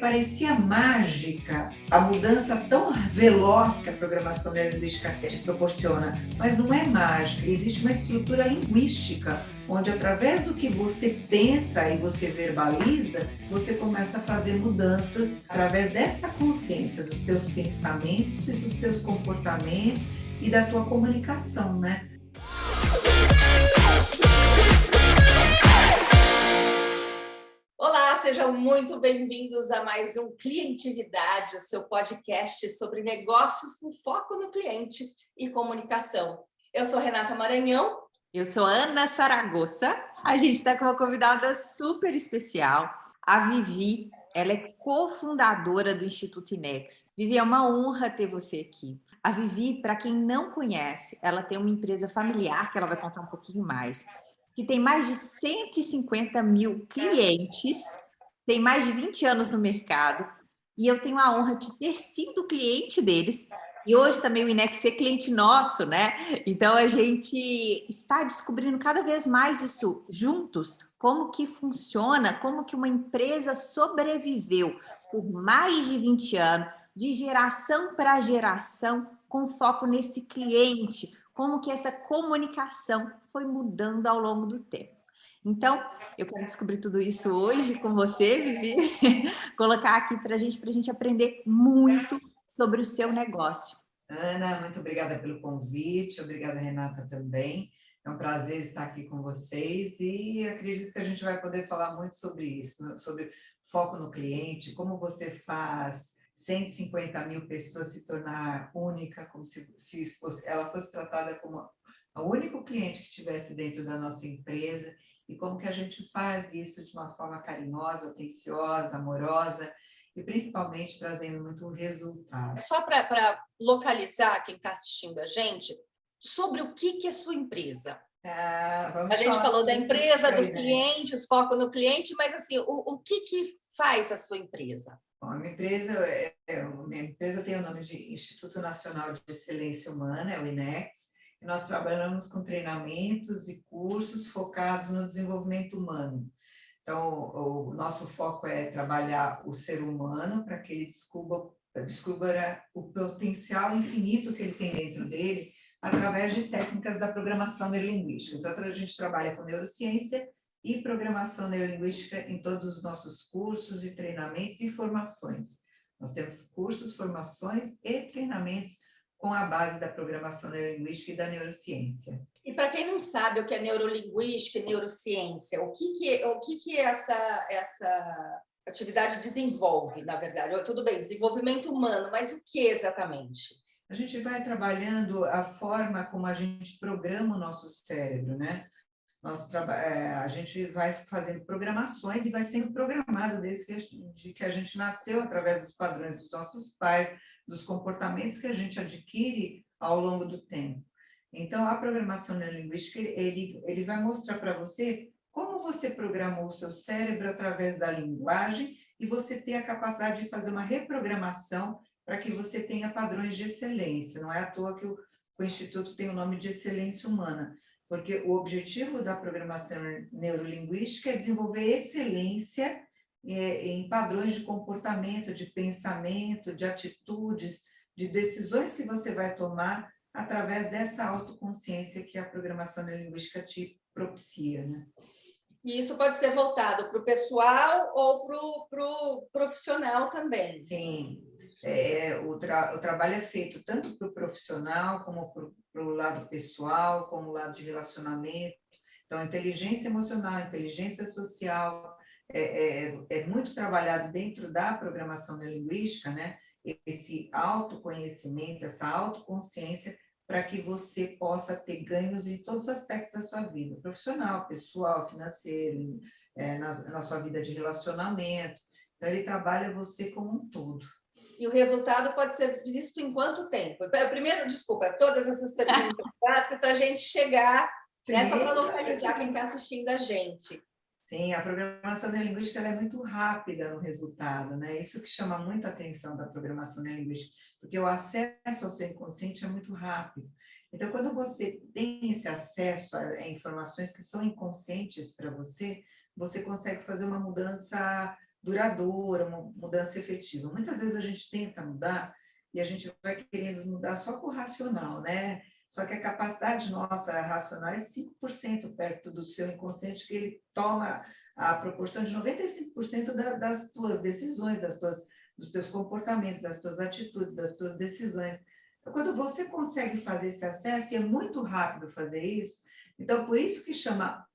Parecia mágica a mudança tão veloz que a programação neurolinguística te proporciona, mas não é mágica. Existe uma estrutura linguística onde, através do que você pensa e você verbaliza, você começa a fazer mudanças através dessa consciência dos teus pensamentos e dos teus comportamentos e da tua comunicação, né? Olá, sejam muito bem-vindos a mais um Clientividade, o seu podcast sobre negócios com foco no cliente e comunicação. Eu sou Renata Maranhão. Eu sou Ana Saragossa. A gente está com uma convidada super especial, a Vivi. Ela é cofundadora do Instituto INEX. Vivi, é uma honra ter você aqui. A Vivi, para quem não conhece, ela tem uma empresa familiar, que ela vai contar um pouquinho mais, que tem mais de 150 mil clientes, tem mais de 20 anos no mercado, e eu tenho a honra de ter sido cliente deles, e hoje também o INEX é cliente nosso, né? Então a gente está descobrindo cada vez mais isso juntos, como que funciona, como que uma empresa sobreviveu por mais de 20 anos, de geração para geração, com foco nesse cliente, como que essa comunicação foi mudando ao longo do tempo. Então, eu quero descobrir tudo isso hoje com você, Vivi, colocar aqui para a gente aprender muito sobre o seu negócio. Ana, muito obrigada pelo convite, obrigada, Renata, também. É um prazer estar aqui com vocês e acredito que a gente vai poder falar muito sobre isso, sobre foco no cliente, como você faz 150 mil pessoas se tornar única, como se ela fosse tratada como o único cliente que estivesse dentro da nossa empresa e como que a gente faz isso de uma forma carinhosa, atenciosa, amorosa e principalmente trazendo muito resultado. Só para localizar quem está assistindo a gente, sobre o que é sua empresa. A gente falou da empresa, dos clientes, foco no cliente, mas assim, o que faz a sua empresa? Bom, minha empresa tem o nome de Instituto Nacional de Excelência Humana, é o INEX, e nós trabalhamos com treinamentos e cursos focados no desenvolvimento humano. Então, o nosso foco é trabalhar o ser humano para que ele descubra o potencial infinito que ele tem dentro dele através de técnicas da programação neurolinguística. Então, a gente trabalha com neurociência e programação neurolinguística em todos os nossos cursos e treinamentos e formações. Nós temos cursos, formações e treinamentos com a base da programação neurolinguística e da neurociência. E para quem não sabe o que é neurolinguística e neurociência, o que essa atividade desenvolve, na verdade? Tudo bem, desenvolvimento humano, mas o que exatamente? A gente vai trabalhando a forma como a gente programa o nosso cérebro, né? A gente vai fazendo programações e vai sendo programado desde que a gente nasceu, através dos padrões dos nossos pais, dos comportamentos que a gente adquire ao longo do tempo. Então, a programação neurolinguística, ele vai mostrar para você como você programou o seu cérebro através da linguagem e você ter a capacidade de fazer uma reprogramação para que você tenha padrões de excelência. Não é à toa que o Instituto tem o nome de Excelência Humana, porque o objetivo da programação neurolinguística é desenvolver excelência em padrões de comportamento, de pensamento, de atitudes, de decisões que você vai tomar através dessa autoconsciência que a programação neurolinguística te propicia, né? E isso pode ser voltado para o pessoal ou para o profissional também? Sim, o trabalho é feito tanto para o profissional, como para o lado pessoal, como o lado de relacionamento. Então, inteligência emocional, inteligência social, é muito trabalhado dentro da programação neurolinguística, né? Esse autoconhecimento, essa autoconsciência, para que você possa ter ganhos em todos os aspectos da sua vida, profissional, pessoal, financeiro, na sua vida de relacionamento. Então, ele trabalha você como um todo. E o resultado pode ser visto em quanto tempo? Primeiro, desculpa, todas essas perguntas básicas para a gente chegar nessa para localizar quem está assistindo a gente. Sim, a programação neurolinguística ela é muito rápida no resultado, né? Isso que chama muito a atenção da programação neurolinguística, porque o acesso ao seu inconsciente é muito rápido. Então, quando você tem esse acesso a informações que são inconscientes para você, você consegue fazer uma mudança duradoura, uma mudança efetiva. Muitas vezes a gente tenta mudar e a gente vai querendo mudar só com o racional, né? Só que a capacidade nossa racional é 5% perto do seu inconsciente, que ele toma a proporção de 95% das tuas decisões, dos teus comportamentos, das tuas atitudes, das tuas decisões. Então, quando você consegue fazer esse acesso, e é muito rápido fazer isso, então, por isso que chama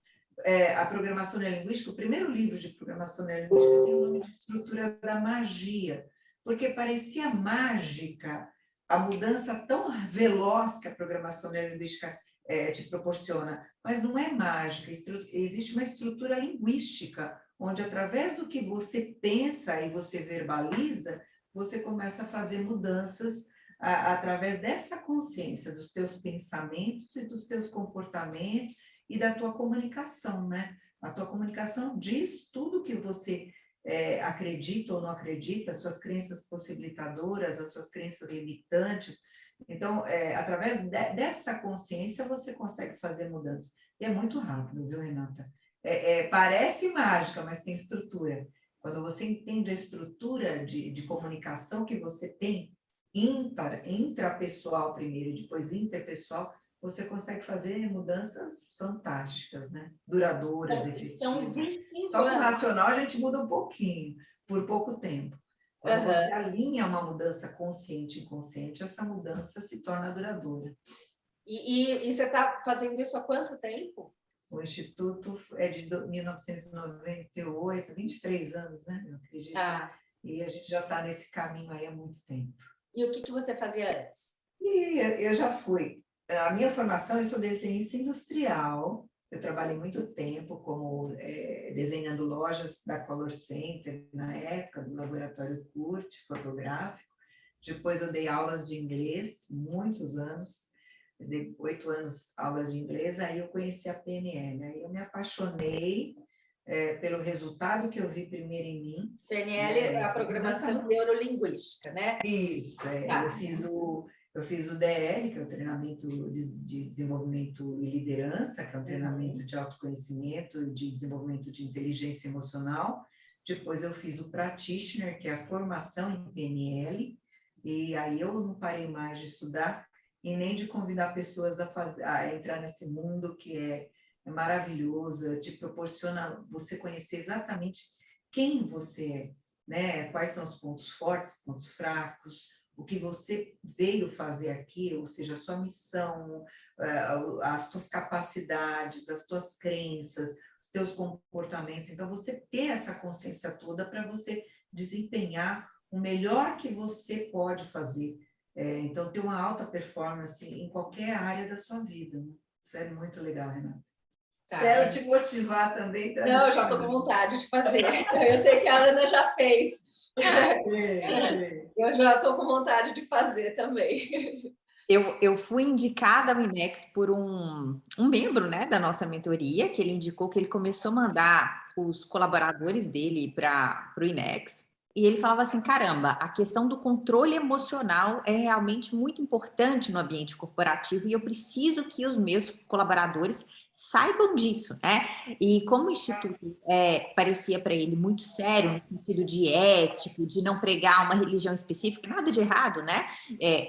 a programação neurolinguística, o primeiro livro de programação neurolinguística tem o nome de Estrutura da Magia, porque parecia mágica a mudança tão veloz que a programação neurolinguística te proporciona, mas não é mágica, existe uma estrutura linguística, onde através do que você pensa e você verbaliza, você começa a fazer mudanças através dessa consciência dos teus pensamentos e dos teus comportamentos e da tua comunicação, né? A tua comunicação diz tudo que você acredita ou não acredita, as suas crenças possibilitadoras, as suas crenças limitantes. Então, através dessa consciência, você consegue fazer mudança. E é muito rápido, viu, Renata? Parece mágica, mas tem estrutura. Quando você entende a estrutura de comunicação que você tem, intrapessoal primeiro e depois interpessoal, você consegue fazer mudanças fantásticas, né? Duradouras, efetivas. Só com o racional a gente muda um pouquinho, por pouco tempo. Quando você alinha uma mudança consciente e inconsciente, essa mudança se torna duradoura. E você está fazendo isso há quanto tempo? O Instituto é de 1998, 23 anos, né? Eu acredito. E a gente já está nesse caminho aí há muito tempo. E o que você fazia antes? Eu já fui. A minha formação, eu sou desenhista industrial. Eu trabalhei muito tempo como desenhando lojas da Color Center, na época, do laboratório Kurt, fotográfico. Depois eu dei aulas de inglês, muitos anos. Eu dei 8 anos aula de inglês, aí eu conheci a PNL. Aí eu me apaixonei pelo resultado que eu vi primeiro em mim. PNL é a programação neurolinguística, né? Isso, eu fiz o DL, que é o treinamento de desenvolvimento e liderança, que é um treinamento de autoconhecimento, de desenvolvimento de inteligência emocional. Depois eu fiz o Practitioner, que é a formação em PNL, e aí eu não parei mais de estudar e nem de convidar pessoas a entrar nesse mundo que é maravilhoso, te proporciona você conhecer exatamente quem você é, né? Quais são os pontos fortes, pontos fracos, o que você veio fazer aqui, ou seja, a sua missão, as tuas capacidades, as tuas crenças, os teus comportamentos. Então, você ter essa consciência toda para você desempenhar o melhor que você pode fazer. Então, ter uma alta performance em qualquer área da sua vida. Né? Isso é muito legal, Renata. Espero te motivar também. Não, eu já estou com vontade de fazer. Eu sei que a Ana já fez. Eu já estou com vontade de fazer também. Eu fui indicada ao INEX por um membro, né, da nossa mentoria, que ele indicou que ele começou a mandar os colaboradores dele para o INEX. E ele falava assim, caramba, a questão do controle emocional é realmente muito importante no ambiente corporativo e eu preciso que os meus colaboradores saibam disso, né? E como o Instituto parecia para ele muito sério, no sentido de ético, de não pregar uma religião específica, nada de errado, né?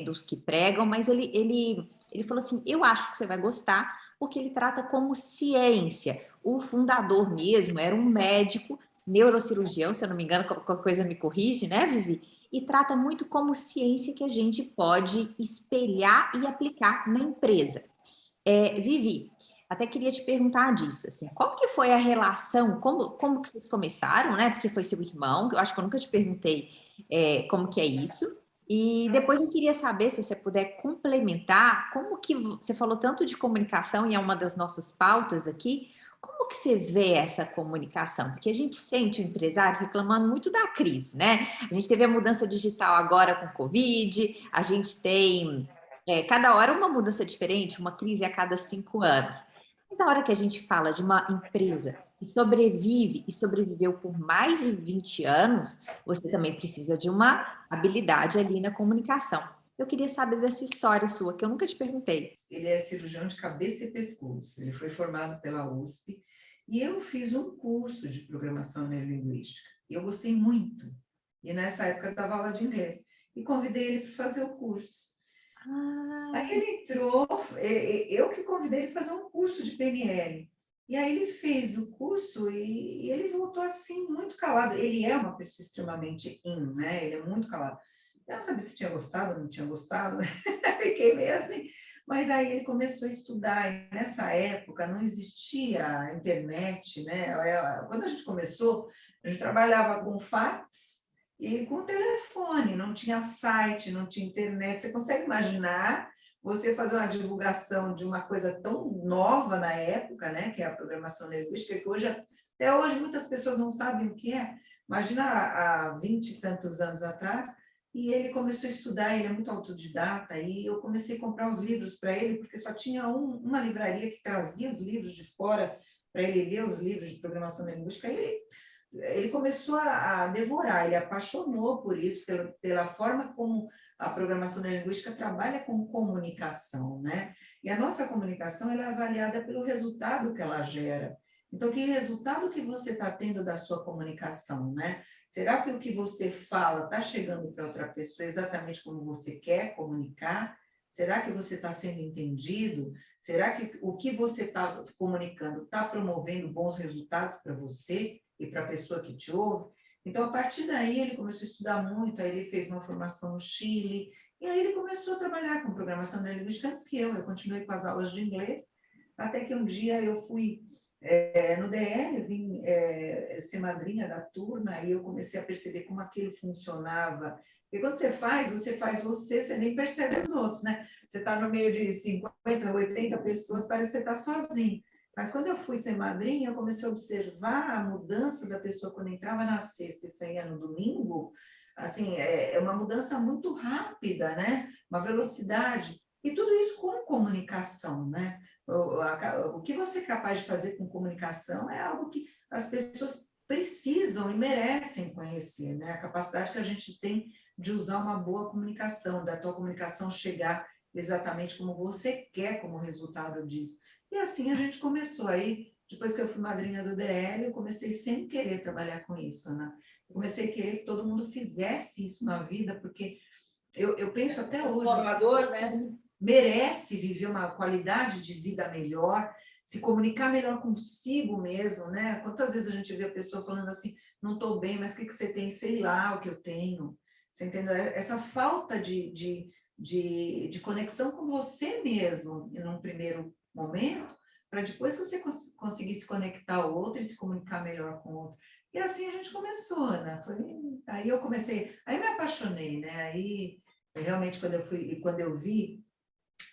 Dos que pregam, mas ele falou assim, eu acho que você vai gostar, porque ele trata como ciência. O fundador mesmo era um médico, neurocirurgião, se eu não me engano, qualquer coisa me corrige, né, Vivi? E trata muito como ciência que a gente pode espelhar e aplicar na empresa. Vivi, até queria te perguntar disso, assim, qual que foi a relação, como que vocês começaram, né? Porque foi seu irmão, que eu acho que eu nunca te perguntei como que é isso. E depois eu queria saber, se você puder complementar, como que você falou tanto de comunicação e é uma das nossas pautas aqui, como que você vê essa comunicação? Porque a gente sente o empresário reclamando muito da crise, né? A gente teve a mudança digital agora com o Covid, a gente tem cada hora uma mudança diferente, uma crise a cada 5 anos. Mas na hora que a gente fala de uma empresa que sobrevive e sobreviveu por mais de 20 anos, você também precisa de uma habilidade ali na comunicação. Eu queria saber dessa história sua, que eu nunca te perguntei. Ele é cirurgião de cabeça e pescoço. Ele foi formado pela USP e eu fiz um curso de programação neurolinguística. eu gostei muito. E nessa época eu dava aula de inglês. E convidei ele para fazer o curso. Aí ele entrou, eu que convidei ele para fazer um curso de PNL. E aí ele fez o curso e ele voltou assim, muito calado. Ele é uma pessoa extremamente né? Ele é muito calado. Eu não sabia se tinha gostado ou não tinha gostado, né? Fiquei meio assim. Mas aí ele começou a estudar, e nessa época não existia a internet, né? Quando a gente começou, a gente trabalhava com fax e com telefone, não tinha site, não tinha internet. Você consegue imaginar você fazer uma divulgação de uma coisa tão nova na época, né? Que é a programação neurolinguística, que hoje, até hoje muitas pessoas não sabem o que é. Imagina há 20 e tantos anos atrás. E ele começou a estudar, ele é muito autodidata, e eu comecei a comprar os livros para ele, porque só tinha uma livraria que trazia os livros de fora para ele ler os livros de programação linguística. Aí ele começou a devorar, ele apaixonou por isso, pela forma como a programação linguística trabalha com comunicação, né? E a nossa comunicação ela é avaliada pelo resultado que ela gera. Então, que resultado que você está tendo da sua comunicação, né? Será que o que você fala está chegando para outra pessoa exatamente como você quer comunicar? Será que você está sendo entendido? Será que o que você está comunicando está promovendo bons resultados para você e para a pessoa que te ouve? Então, a partir daí, ele começou a estudar muito, aí ele fez uma formação no Chile, e aí ele começou a trabalhar com programação neurolinguística antes que eu continuei com as aulas de inglês, até que um dia eu fui no DL, vim ser madrinha da turma, e eu comecei a perceber como aquilo funcionava. Porque quando você faz você nem percebe os outros, né? Você está no meio de 50, 80 pessoas, parece que você está sozinho. Mas quando eu fui ser madrinha, eu comecei a observar a mudança da pessoa quando entrava na sexta e saía no domingo. Assim, é uma mudança muito rápida, né? Uma velocidade. E tudo isso com comunicação, né? O que você é capaz de fazer com comunicação é algo que as pessoas precisam e merecem conhecer, né? A capacidade que a gente tem de usar uma boa comunicação, da tua comunicação chegar exatamente como você quer como resultado disso. E assim a gente começou aí, depois que eu fui madrinha do DL, eu comecei sem querer trabalhar com isso, né? Eu comecei a querer que todo mundo fizesse isso na vida, porque eu penso até hoje... Formador, né? Merece viver uma qualidade de vida melhor, se comunicar melhor consigo mesmo, né? Quantas vezes a gente vê a pessoa falando assim, não estou bem, mas o que você tem? Sei lá o que eu tenho. Você entendeu? Essa falta de conexão com você mesmo, num primeiro momento, para depois você conseguir se conectar ao outro e se comunicar melhor com o outro. E assim a gente começou, né? Aí eu comecei, aí me apaixonei, né? Aí, realmente, quando eu vi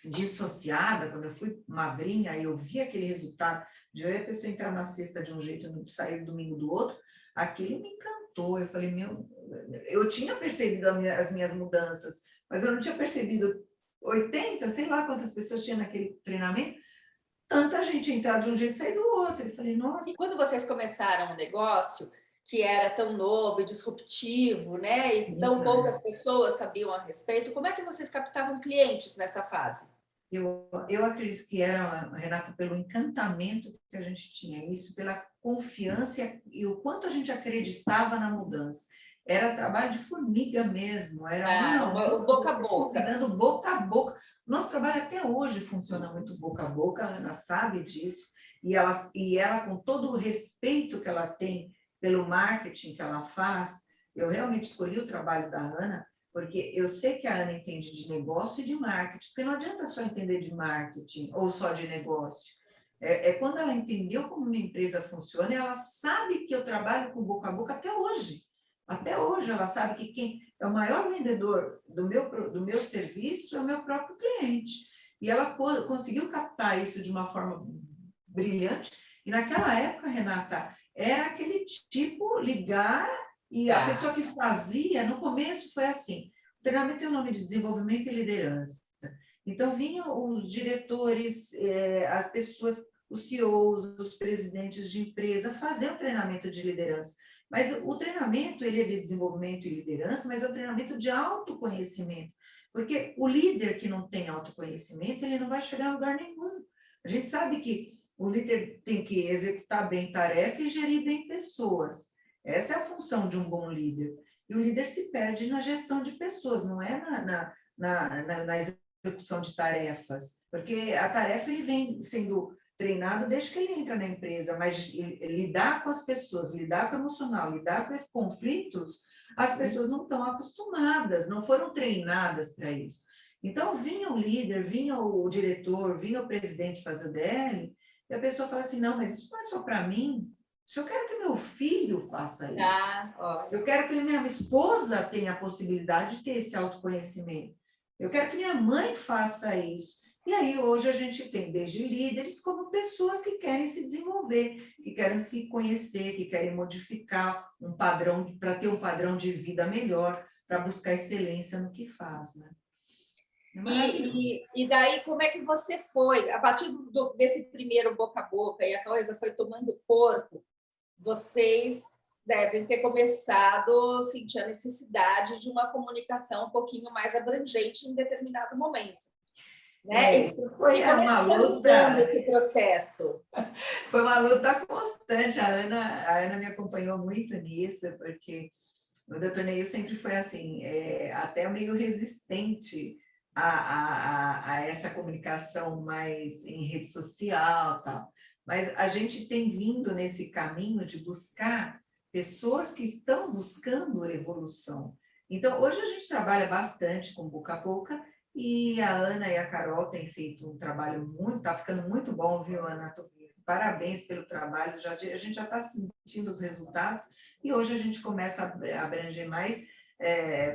dissociada, quando eu fui madrinha, eu vi aquele resultado de eu e a pessoa entrar na sexta de um jeito e sair no domingo do outro, aquilo me encantou. Eu falei, eu tinha percebido as minhas mudanças, mas eu não tinha percebido 80, sei lá quantas pessoas tinha naquele treinamento, tanta gente entrar de um jeito e sair do outro. Eu falei, nossa. E quando vocês começaram um negócio que era tão novo e disruptivo, né? E tão poucas pessoas sabiam a respeito, como é que vocês captavam clientes nessa fase? Eu acredito que era, Renata, pelo encantamento que a gente tinha, isso, pela confiança e o quanto a gente acreditava na mudança. Era trabalho de formiga mesmo, era boca a boca. Dando boca a boca. Nosso trabalho até hoje funciona muito boca a boca, a Ana sabe disso, e ela com todo o respeito que ela tem pelo marketing que ela faz, eu realmente escolhi o trabalho da Ana, porque eu sei que a Ana entende de negócio e de marketing, porque não adianta só entender de marketing ou só de negócio. Quando ela entendeu como uma empresa funciona, ela sabe que eu trabalho com boca a boca até hoje. Até hoje ela sabe que quem é o maior vendedor do meu serviço é o meu próprio cliente. E ela conseguiu captar isso de uma forma brilhante. E naquela época, Renata, era aquele tipo ligar e a pessoa que fazia, no começo foi assim, o treinamento tem o nome de desenvolvimento e liderança. Então, vinham os diretores, as pessoas, os CEOs, os presidentes de empresa fazer o treinamento de liderança. Mas o treinamento, ele é de desenvolvimento e liderança, mas é um treinamento de autoconhecimento. Porque o líder que não tem autoconhecimento, ele não vai chegar a lugar nenhum. A gente sabe que o líder tem que executar bem tarefa e gerir bem pessoas. Essa é a função de um bom líder. E o líder se perde na gestão de pessoas, não é na execução de tarefas, porque a tarefa ele vem sendo treinado desde que ele entra na empresa, mas lidar com as pessoas, lidar com o emocional, lidar com conflitos, as pessoas não estão acostumadas, não foram treinadas para isso. Então, vinha o líder, vinha o diretor, vinha o presidente fazer o DL, e a pessoa fala assim, não, mas isso não é só para mim, eu quero que meu filho faça isso. Eu quero que minha esposa tenha a possibilidade de ter esse autoconhecimento. Eu quero que minha mãe faça isso. E aí, hoje, a gente tem desde líderes como pessoas que querem se desenvolver, que querem se conhecer, que querem modificar um padrão, para ter um padrão de vida melhor, para buscar excelência no que faz, né? E daí, como é que você foi? A partir desse primeiro boca a boca e a coisa foi tomando corpo, vocês devem ter começado a sentir a necessidade de uma comunicação um pouquinho mais abrangente em determinado momento. Né? Foi uma luta. Esse processo. Foi uma luta constante. A Ana me acompanhou muito nisso, porque o Dr. Neil sempre foi assim, até meio resistente a essa comunicação mais em rede social, tal. Mas a gente tem vindo nesse caminho de buscar pessoas que estão buscando evolução. Então, hoje a gente trabalha bastante com boca a boca, e a Ana e a Carol têm feito um trabalho está ficando muito bom, viu, Ana? Parabéns pelo trabalho, a gente já está sentindo os resultados, e hoje a gente começa a abranger mais,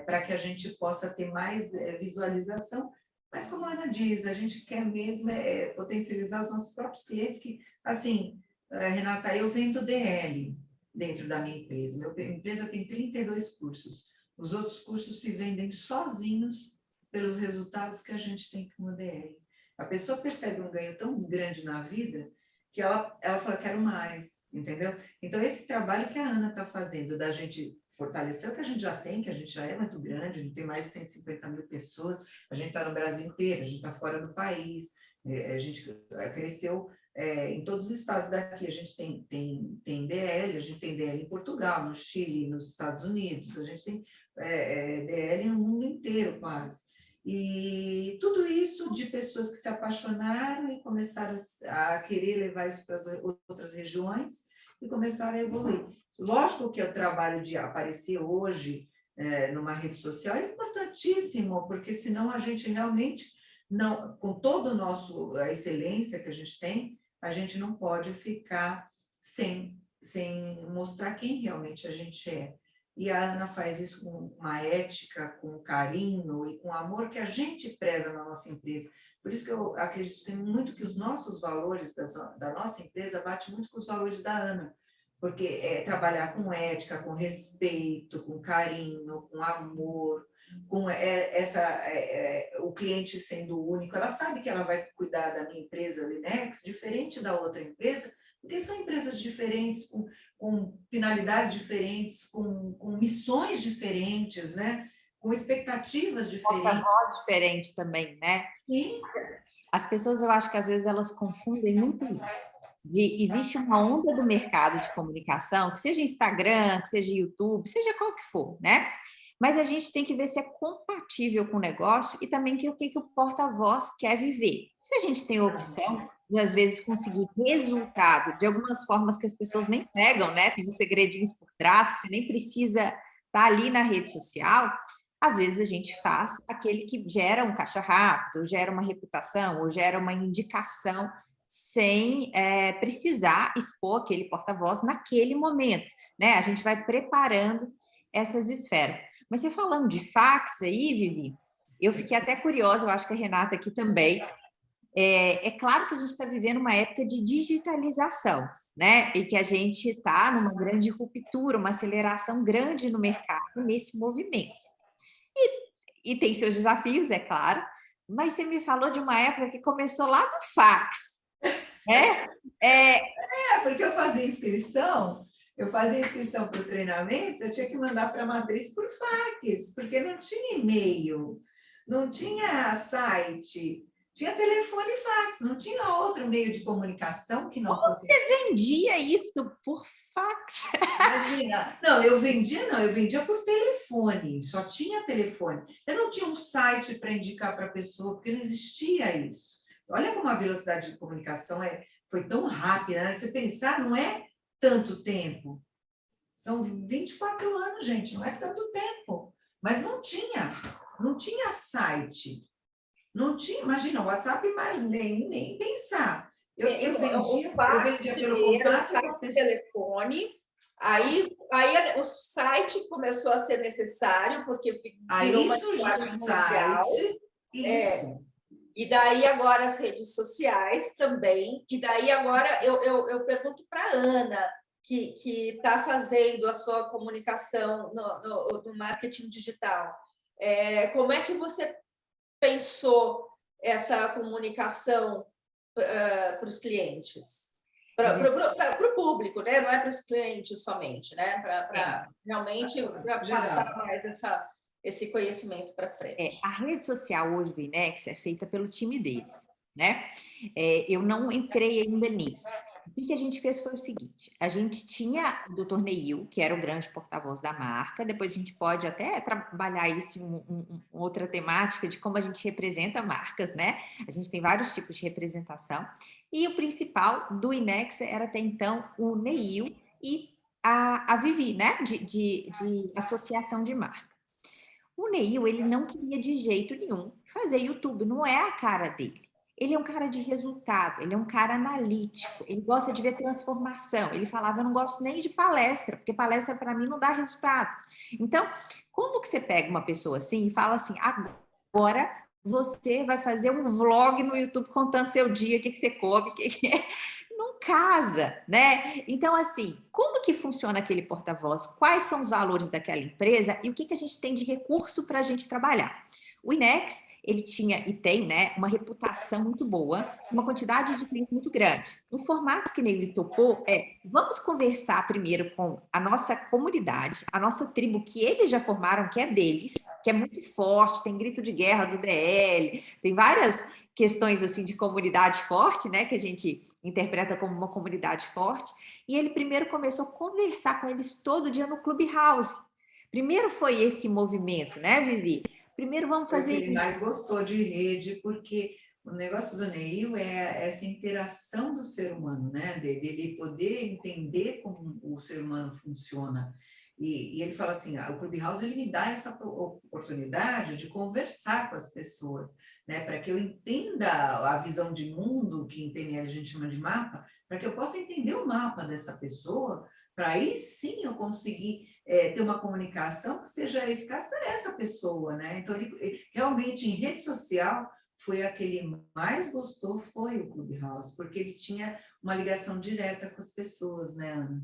para que a gente possa ter mais visualização. Mas, como a Ana diz, a gente quer mesmo potencializar os nossos próprios clientes, que, assim, Renata, eu vendo DL dentro da minha empresa. Minha empresa tem 32 cursos. Os outros cursos se vendem sozinhos pelos resultados que a gente tem com o DL. A pessoa percebe um ganho tão grande na vida que ela fala, quero mais, entendeu? Então, esse trabalho que a Ana está fazendo, da gente fortalecer o que a gente já tem, que a gente já é muito grande, a gente tem mais de 150 mil pessoas, a gente está no Brasil inteiro, a gente está fora do país, a gente cresceu em todos os estados daqui, a gente tem DL, a gente tem DL em Portugal, no Chile, nos Estados Unidos, a gente tem DL no mundo inteiro quase. E tudo isso de pessoas que se apaixonaram e começaram a querer levar isso para as outras regiões e começaram a evoluir. Lógico que o trabalho de aparecer hoje numa rede social é importantíssimo, porque senão a gente realmente, não, com toda a excelência que a gente não pode ficar sem mostrar quem realmente a gente é. E a Ana faz isso com uma ética, com carinho e com amor que a gente preza na nossa empresa. Por isso que eu acredito muito que os nossos valores da nossa empresa batem muito com os valores da Ana, porque é trabalhar com ética, com respeito, com carinho, com amor, com o cliente sendo único. Ela sabe que ela vai cuidar da minha empresa, a Linex, diferente da outra empresa, porque são empresas diferentes, com finalidades diferentes, com missões diferentes, né? Com expectativas diferentes. Diferente também, né? Sim. As pessoas, eu acho que às vezes elas confundem muito isso. Existe uma onda do mercado de comunicação, que seja Instagram, que seja YouTube, seja qual que for, né? Mas a gente tem que ver se é compatível com o negócio e também o que o porta-voz quer viver. Se a gente tem a opção de, às vezes, conseguir resultado de algumas formas que as pessoas nem pegam, né? Tem uns segredinhos por trás, que você nem precisa estar ali na rede social. Às vezes a gente faz aquele que gera um caixa rápido, gera uma reputação, ou gera uma indicação sem precisar expor aquele porta-voz naquele momento, né? A gente vai preparando essas esferas. Mas você falando de fax aí, Vivi, eu fiquei até curiosa, eu acho que a Renata aqui também. É claro que a gente está vivendo uma época de digitalização, né? E que a gente está numa grande ruptura, uma aceleração grande no mercado nesse movimento. E tem seus desafios, é claro, mas você me falou de uma época que começou lá do fax, né? Porque eu fazia inscrição para o treinamento, eu tinha que mandar para a matriz por fax, porque não tinha e-mail, não tinha site, tinha telefone e fax, não tinha outro meio de comunicação que não fosse. Você vendia isso por fax. Imagina. Não, eu vendia por telefone, só tinha telefone. Eu não tinha um site para indicar para a pessoa, porque não existia isso. Olha como a velocidade de comunicação foi tão rápida, né? Você pensar, não é tanto tempo. São 24 anos, gente, não é tanto tempo. Mas não tinha site. Não tinha, imagina, o WhatsApp, nem pensar. Eu vendia pelo contato com a pessoa. Telefone, aí o site começou a ser necessário, porque virou uma linguagem mundial. Isso. E daí agora as redes sociais também. E daí agora eu pergunto para a Ana, que está fazendo a sua comunicação no marketing digital. Como é que você pensou essa comunicação para os clientes? Para o público, né? Não é para os clientes somente, né? Para realmente passar mais esse conhecimento para frente. A rede social hoje do INEX é feita pelo time deles, né? Eu não entrei ainda nisso. O que a gente fez foi o seguinte: a gente tinha o Dr. Neil, que era o grande porta-voz da marca, depois a gente pode até trabalhar isso em outra temática de como a gente representa marcas, né? A gente tem vários tipos de representação, e o principal do INEX era até então o Neil e a Vivi, né? De associação de marca. O Neil, ele não queria de jeito nenhum fazer YouTube, não é a cara dele. Ele é um cara de resultado, ele é um cara analítico, ele gosta de ver transformação. Ele falava, eu não gosto nem de palestra, porque palestra para mim não dá resultado. Então, como que você pega uma pessoa assim e fala assim, agora você vai fazer um vlog no YouTube contando seu dia, o que você come, o que é... Não casa, né? Então, assim, como que funciona aquele porta-voz? Quais são os valores daquela empresa e o que a gente tem de recurso para a gente trabalhar? O INEX, ele tinha e tem, né, uma reputação muito boa, uma quantidade de clientes muito grande. O formato que ele topou vamos conversar primeiro com a nossa comunidade, a nossa tribo que eles já formaram, que é deles, que é muito forte, tem grito de guerra do DL, tem várias questões assim de comunidade forte, né, que a gente interpreta como uma comunidade forte, e ele primeiro começou a conversar com eles todo dia no Clubhouse. Primeiro foi esse movimento, né, Vivi? Primeiro vamos fazer isso. Ele mais gostou de rede, porque o negócio do Neil é essa interação do ser humano, né, dele poder entender como o ser humano funciona. E ele fala assim, o Clubhouse ele me dá essa oportunidade de conversar com as pessoas, né, para que eu entenda a visão de mundo, que em PNL a gente chama de mapa, para que eu possa entender o mapa dessa pessoa, para aí sim eu conseguir ter uma comunicação que seja eficaz para essa pessoa, né? Então, ele realmente, em rede social, foi a que ele mais gostou, foi o Clubhouse, porque ele tinha uma ligação direta com as pessoas, né, Ana?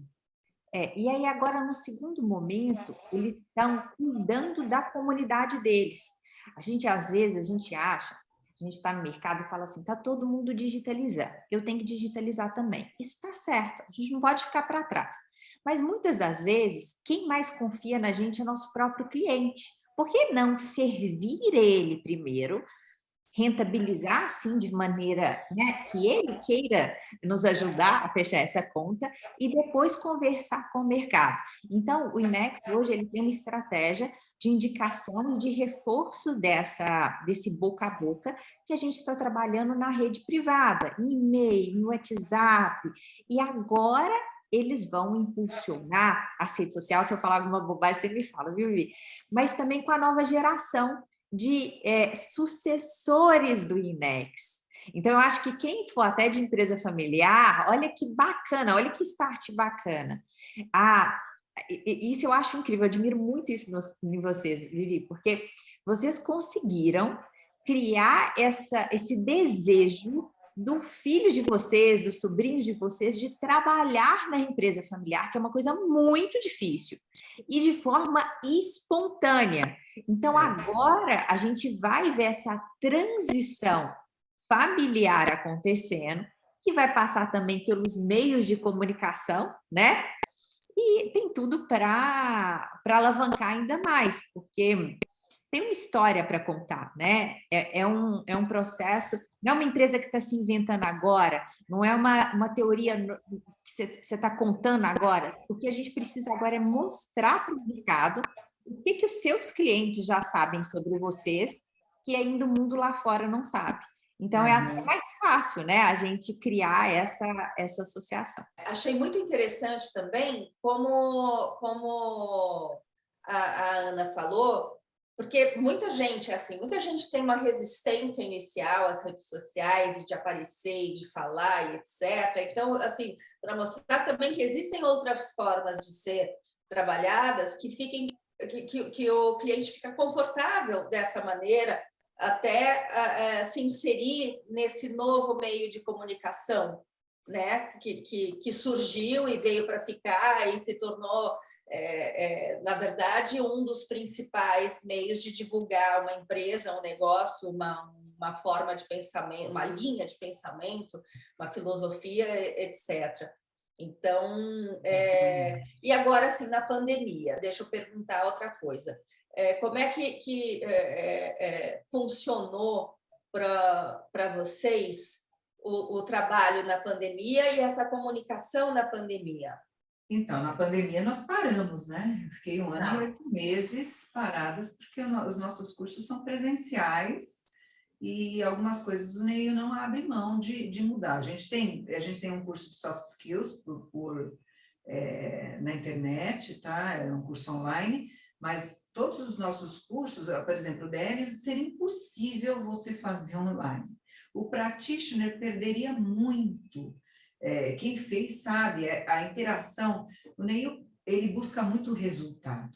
E aí agora, no segundo momento, eles estão cuidando da comunidade deles. Às vezes, a gente acha, a gente está no mercado e fala assim, está todo mundo digitalizando, eu tenho que digitalizar também. Isso está certo, a gente não pode ficar para trás. Mas muitas das vezes, quem mais confia na gente é nosso próprio cliente. Por que não servir ele primeiro, rentabilizar assim de maneira, né, que ele queira nos ajudar a fechar essa conta e depois conversar com o mercado. Então, o INEX hoje ele tem uma estratégia de indicação e de reforço desse boca a boca que a gente está trabalhando na rede privada, em e-mail, no WhatsApp, e agora eles vão impulsionar a rede social. Se eu falar alguma bobagem, você me fala, viu, Vivi? Mas também com a nova geração de sucessores do INEX. Então, eu acho que quem for até de empresa familiar, olha que bacana, olha que start bacana. Isso eu acho incrível, eu admiro muito isso em vocês, Vivi, porque vocês conseguiram criar esse desejo do filho de vocês, dos sobrinhos de vocês, de trabalhar na empresa familiar, que é uma coisa muito difícil, e de forma espontânea. Então, agora a gente vai ver essa transição familiar acontecendo, que vai passar também pelos meios de comunicação, né? E tem tudo para alavancar ainda mais, porque tem uma história para contar, né? É um processo, não é uma empresa que está se inventando agora, não é uma teoria que você está contando agora. O que a gente precisa agora é mostrar para o mercado o que os seus clientes já sabem sobre vocês, que ainda o mundo lá fora não sabe. Então, é até mais fácil, né, a gente criar essa associação. Achei muito interessante também como a Ana falou, porque muita gente tem uma resistência inicial às redes sociais, de aparecer, de falar e etc. Então, assim, para mostrar também que existem outras formas de ser trabalhadas que o cliente fica confortável dessa maneira, até se inserir nesse novo meio de comunicação, né? que surgiu e veio para ficar e se tornou, na verdade, um dos principais meios de divulgar uma empresa, um negócio, uma forma de pensamento, uma linha de pensamento, uma filosofia, etc. Então, e agora, assim, na pandemia, deixa eu perguntar outra coisa. Como é que funcionou para vocês o trabalho na pandemia e essa comunicação na pandemia? Então, na pandemia nós paramos, né? Eu fiquei 1 ano e 8 meses paradas, porque os nossos cursos são presenciais e algumas coisas do NEIU não abrem mão de mudar. A gente tem um curso de soft skills na internet, tá? É um curso online, mas todos os nossos cursos, por exemplo, o DL, seria impossível você fazer online. O practitioner perderia muito. Quem fez sabe, a interação. O NEIU, ele busca muito resultado.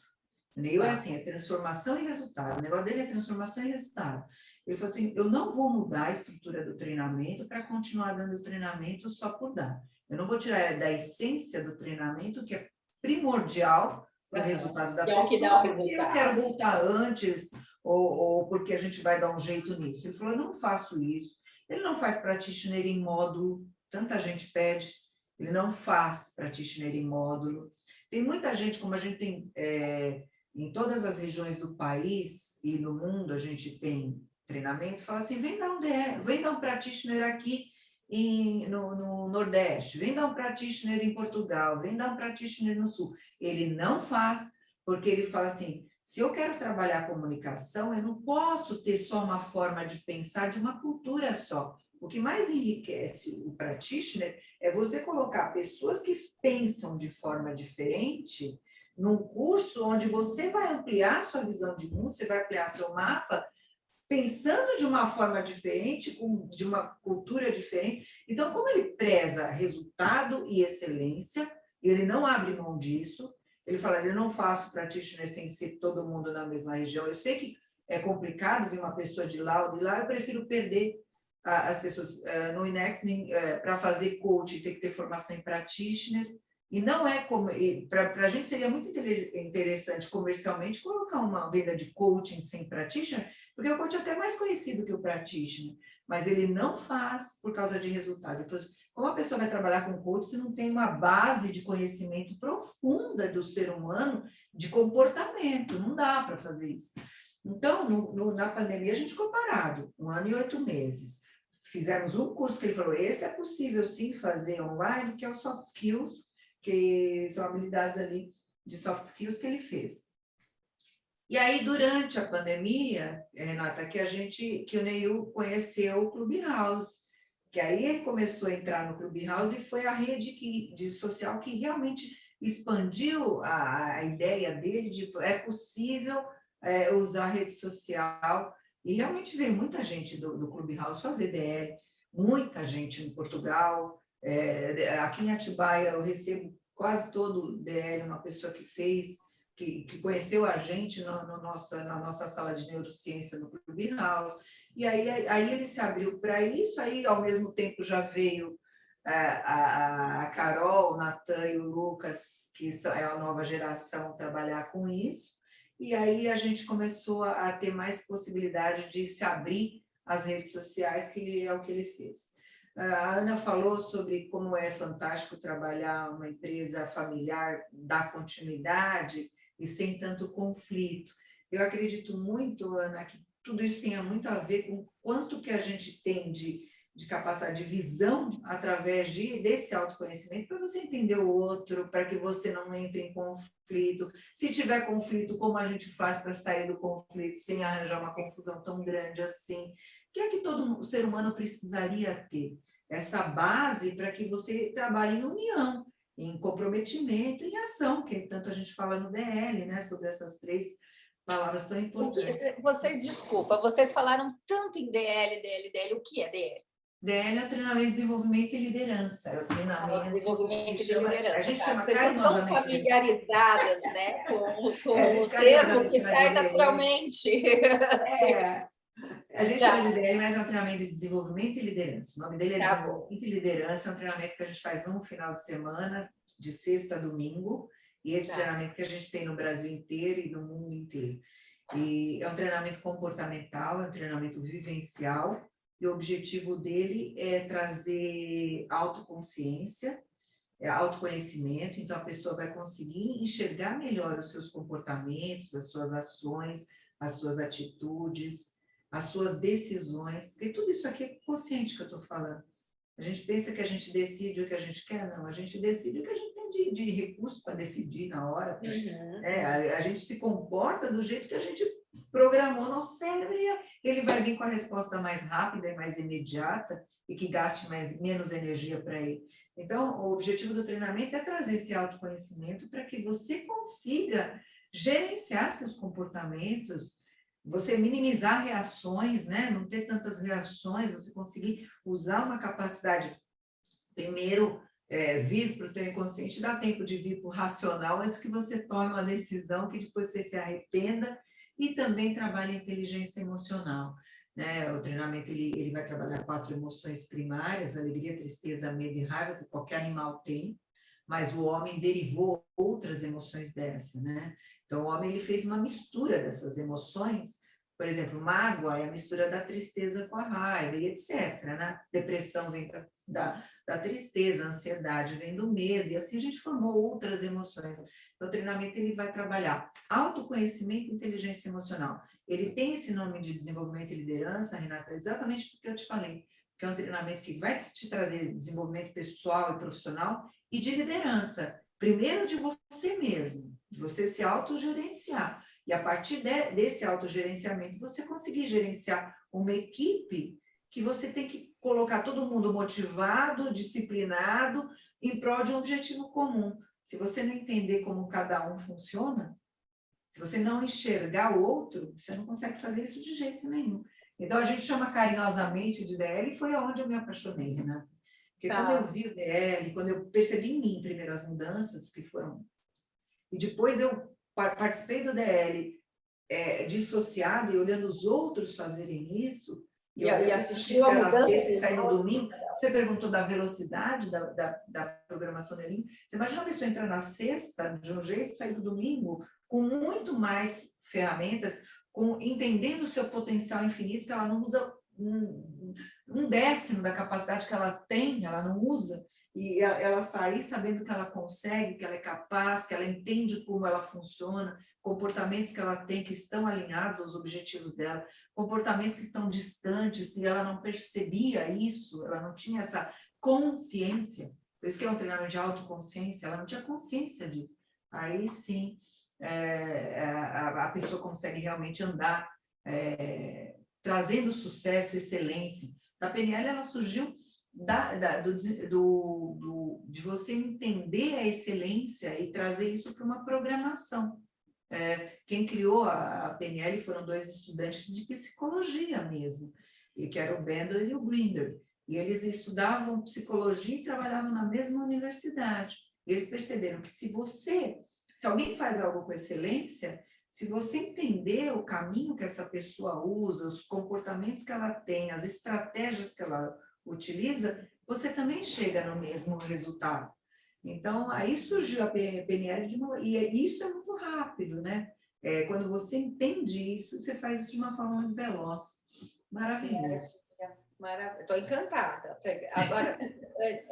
O NEIU é assim, é transformação e resultado. O negócio dele é transformação e resultado. Ele falou assim, eu não vou mudar a estrutura do treinamento para continuar dando treinamento só por dar. Eu não vou tirar da essência do treinamento, que é primordial para o resultado da pessoa, porque eu quero voltar antes, ou porque a gente vai dar um jeito nisso. Ele falou, eu não faço isso. Ele não faz practitioner em módulo, tanta gente pede, ele não faz practitioner em módulo. Tem muita gente, como a gente tem em todas as regiões do país e no mundo, a gente tem treinamento, fala assim, vem dar um practitioner aqui no Nordeste, vem dar um practitioner em Portugal, vem dar um practitioner no Sul. Ele não faz, porque ele fala assim, se eu quero trabalhar comunicação, eu não posso ter só uma forma de pensar de uma cultura só. O que mais enriquece o practitioner é você colocar pessoas que pensam de forma diferente num curso onde você vai ampliar sua visão de mundo, você vai ampliar seu mapa, pensando de uma forma diferente, de uma cultura diferente. Então, como ele preza resultado e excelência, ele não abre mão disso, ele fala, eu não faço practitioner sem ser todo mundo na mesma região. Eu sei que é complicado ver uma pessoa de lá ou de lá, eu prefiro perder as pessoas no INEX para fazer coach, ter que ter formação em practitioner. E não é como... Para a gente seria muito interessante comercialmente colocar uma venda de coaching sem practitioner, porque o coach é até mais conhecido que o practitioner, mas ele não faz por causa de resultado. Então, como a pessoa vai trabalhar com coach se não tem uma base de conhecimento profunda do ser humano, de comportamento? Não dá para fazer isso. Então, na pandemia, a gente ficou parado, 1 ano e 8 meses. Fizemos um curso que ele falou, esse é possível sim fazer online, que é o Soft Skills, que são habilidades ali de soft skills que ele fez. E aí, durante a pandemia, Renata, que o NEIU conheceu o Clubhouse, que aí ele começou a entrar no Clubhouse e foi a rede social que realmente expandiu a ideia dele de é possível usar a rede social, e realmente veio muita gente do Clubhouse fazer DL, muita gente em Portugal, aqui em Atibaia eu recebo quase todo DL, uma pessoa que fez, que conheceu a gente na nossa sala de neurociência no Clubhouse, e aí ele se abriu para isso, aí ao mesmo tempo já veio a Carol, o Natan e o Lucas, que é a nova geração, trabalhar com isso, e aí a gente começou a ter mais possibilidade de se abrir às redes sociais, que é o que ele fez. A Ana falou sobre como é fantástico trabalhar uma empresa familiar, dar continuidade e sem tanto conflito. Eu acredito muito, Ana, que tudo isso tenha muito a ver com quanto que a gente tem de capacidade de visão através desse autoconhecimento, para você entender o outro, para que você não entre em conflito. Se tiver conflito, como a gente faz para sair do conflito sem arranjar uma confusão tão grande assim? O que é que todo ser humano precisaria ter? Essa base para que você trabalhe em união, em comprometimento, em ação, que tanto a gente fala no DL, né, sobre essas 3 palavras tão importantes. Desculpa, vocês falaram tanto em DL, DL, DL. O que é DL? DL é o treinamento de desenvolvimento e liderança. É o treinamento desenvolvimento de liderança. A gente chama Vocês carinhosamente. Estão familiarizadas, né, com o termo que sai naturalmente. A gente chama de DL, mas é um treinamento de desenvolvimento e liderança. O nome dele é Desenvolvimento e Liderança, é um treinamento que a gente faz num final de semana, de sexta a domingo, e esse treinamento que a gente tem no Brasil inteiro e no mundo inteiro. E é um treinamento comportamental, é um treinamento vivencial, e o objetivo dele é trazer autoconsciência, autoconhecimento, então a pessoa vai conseguir enxergar melhor os seus comportamentos, as suas ações, as suas atitudes, as suas decisões, porque tudo isso aqui é consciente que eu estou falando. A gente pensa que a gente decide o que a gente quer, não, a gente decide o que a gente tem de recurso para decidir na hora. A gente se comporta do jeito que a gente programou nosso cérebro e ele vai vir com a resposta mais rápida e mais imediata e que gaste menos energia para ele. Então, o objetivo do treinamento é trazer esse autoconhecimento para que você consiga gerenciar seus comportamentos, você minimizar reações, né? Não ter tantas reações, você conseguir usar uma capacidade, primeiro, vir para o teu inconsciente, dá tempo de vir para o racional antes que você tome uma decisão que depois você se arrependa, e também trabalha a inteligência emocional. Né? O treinamento ele vai trabalhar 4 emoções primárias: alegria, tristeza, medo e raiva, que qualquer animal tem, mas o homem derivou outras emoções dessa, né? Então, o homem ele fez uma mistura dessas emoções. Por exemplo, mágoa é a mistura da tristeza com a raiva, e etc. Né? Depressão vem da tristeza, a ansiedade vem do medo, e assim a gente formou outras emoções. Então, o treinamento ele vai trabalhar autoconhecimento e inteligência emocional. Ele tem esse nome de desenvolvimento e liderança, Renata, exatamente porque eu te falei, que é um treinamento que vai te trazer desenvolvimento pessoal e profissional e de liderança. Primeiro de você mesmo, de você se autogerenciar. E a partir desse autogerenciamento, você conseguir gerenciar uma equipe que você tem que colocar todo mundo motivado, disciplinado, em prol de um objetivo comum. Se você não entender como cada um funciona, se você não enxergar o outro, você não consegue fazer isso de jeito nenhum. Então, a gente chama carinhosamente de DL, e foi aonde eu me apaixonei, Renata. Porque quando eu vi o DL, quando eu percebi em mim primeiro as mudanças que foram... E depois eu participei do DL dissociado e olhando os outros fazerem isso, e assistir a sexta e sair no domingo. Você perguntou da velocidade da programação da linha. Você imagina a pessoa entrar na sexta de um jeito e sair do domingo com muito mais ferramentas, entendendo o seu potencial infinito, que ela não usa um décimo da capacidade que ela tem, ela não usa, e ela sair sabendo que ela consegue, que ela é capaz, que ela entende como ela funciona, comportamentos que ela tem que estão alinhados aos objetivos dela, comportamentos que estão distantes e ela não percebia isso, ela não tinha essa consciência, por isso que é um treinamento de autoconsciência, ela não tinha consciência disso. Aí sim, a pessoa consegue realmente andar trazendo sucesso, excelência. A PNL ela surgiu de você entender a excelência e trazer isso para uma programação. Quem criou a PNL foram 2 estudantes de psicologia mesmo, e que eram o Bandler e o Grinder, e eles estudavam psicologia e trabalhavam na mesma universidade. Eles perceberam que se alguém faz algo com excelência, se você entender o caminho que essa pessoa usa, os comportamentos que ela tem, as estratégias que ela utiliza, você também chega no mesmo resultado. Então, aí surgiu a PNL e isso é muito rápido, né? Quando você entende isso, você faz isso de uma forma muito veloz. Maravilhoso. Estou encantada. Agora,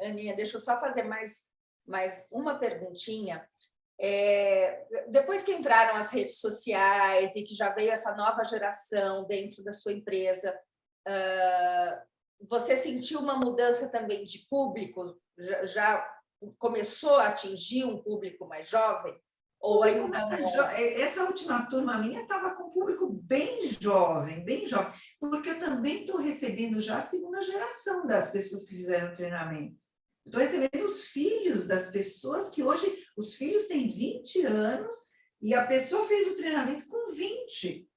Aninha, deixa eu só fazer mais uma perguntinha. Depois que entraram as redes sociais e que já veio essa nova geração dentro da sua empresa, você sentiu uma mudança também de público? Já começou a atingir um público mais jovem? Ou ainda não? Essa última turma minha estava com um público bem jovem, porque eu também estou recebendo já a segunda geração das pessoas que fizeram treinamento. Estou recebendo os filhos das pessoas que hoje, os filhos têm 20 anos e a pessoa fez o treinamento com 20.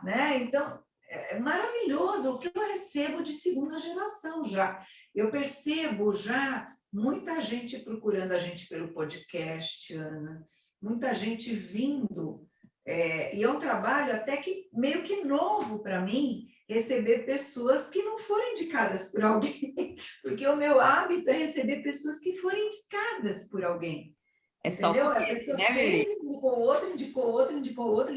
Né? Então, é maravilhoso o que eu recebo de segunda geração já. Eu percebo já muita gente procurando a gente pelo podcast, Ana, muita gente vindo, e é um trabalho até que meio que novo para mim, receber pessoas que não foram indicadas por alguém, porque o meu hábito é receber pessoas que foram indicadas por alguém. É só entendeu? A pessoa fez, indicou outro,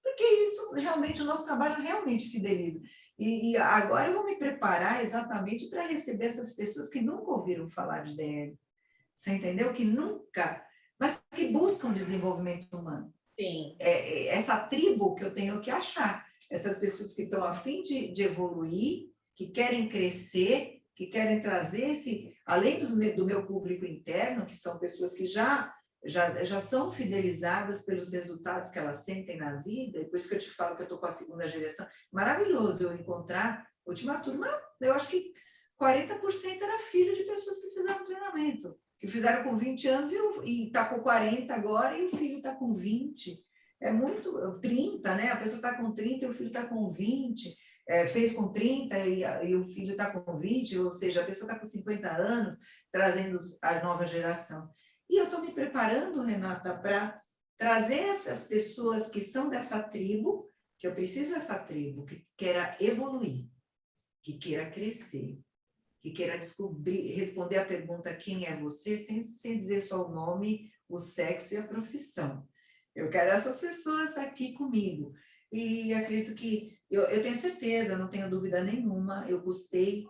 porque isso realmente, o nosso trabalho realmente fideliza. E agora eu vou me preparar exatamente para receber essas pessoas que nunca ouviram falar de DL. Você entendeu? Que nunca, mas que buscam desenvolvimento humano. Sim. Essa tribo que eu tenho que achar. Essas pessoas que estão a fim de evoluir, que querem crescer, que querem trazer além do meu público interno, que são pessoas que já são fidelizadas pelos resultados que elas sentem na vida, e por isso que eu te falo que eu estou com a segunda geração. Maravilhoso eu encontrar, última turma, eu acho que 40% era filho de pessoas que fizeram treinamento, que fizeram com 20 anos e está com 40 agora, e o filho está com 20. É muito, 30, né? A pessoa está com 30 e o filho está com 20, fez com 30 e o filho está com 20, ou seja, a pessoa está com 50 anos, trazendo a nova geração. E eu estou me preparando, Renata, para trazer essas pessoas que são dessa tribo, que eu preciso dessa tribo, que queira evoluir, que queira crescer, que queira descobrir, responder a pergunta quem é você, sem dizer só o nome, o sexo e a profissão. Eu quero essas pessoas aqui comigo. E acredito que, eu tenho certeza, não tenho dúvida nenhuma, eu custei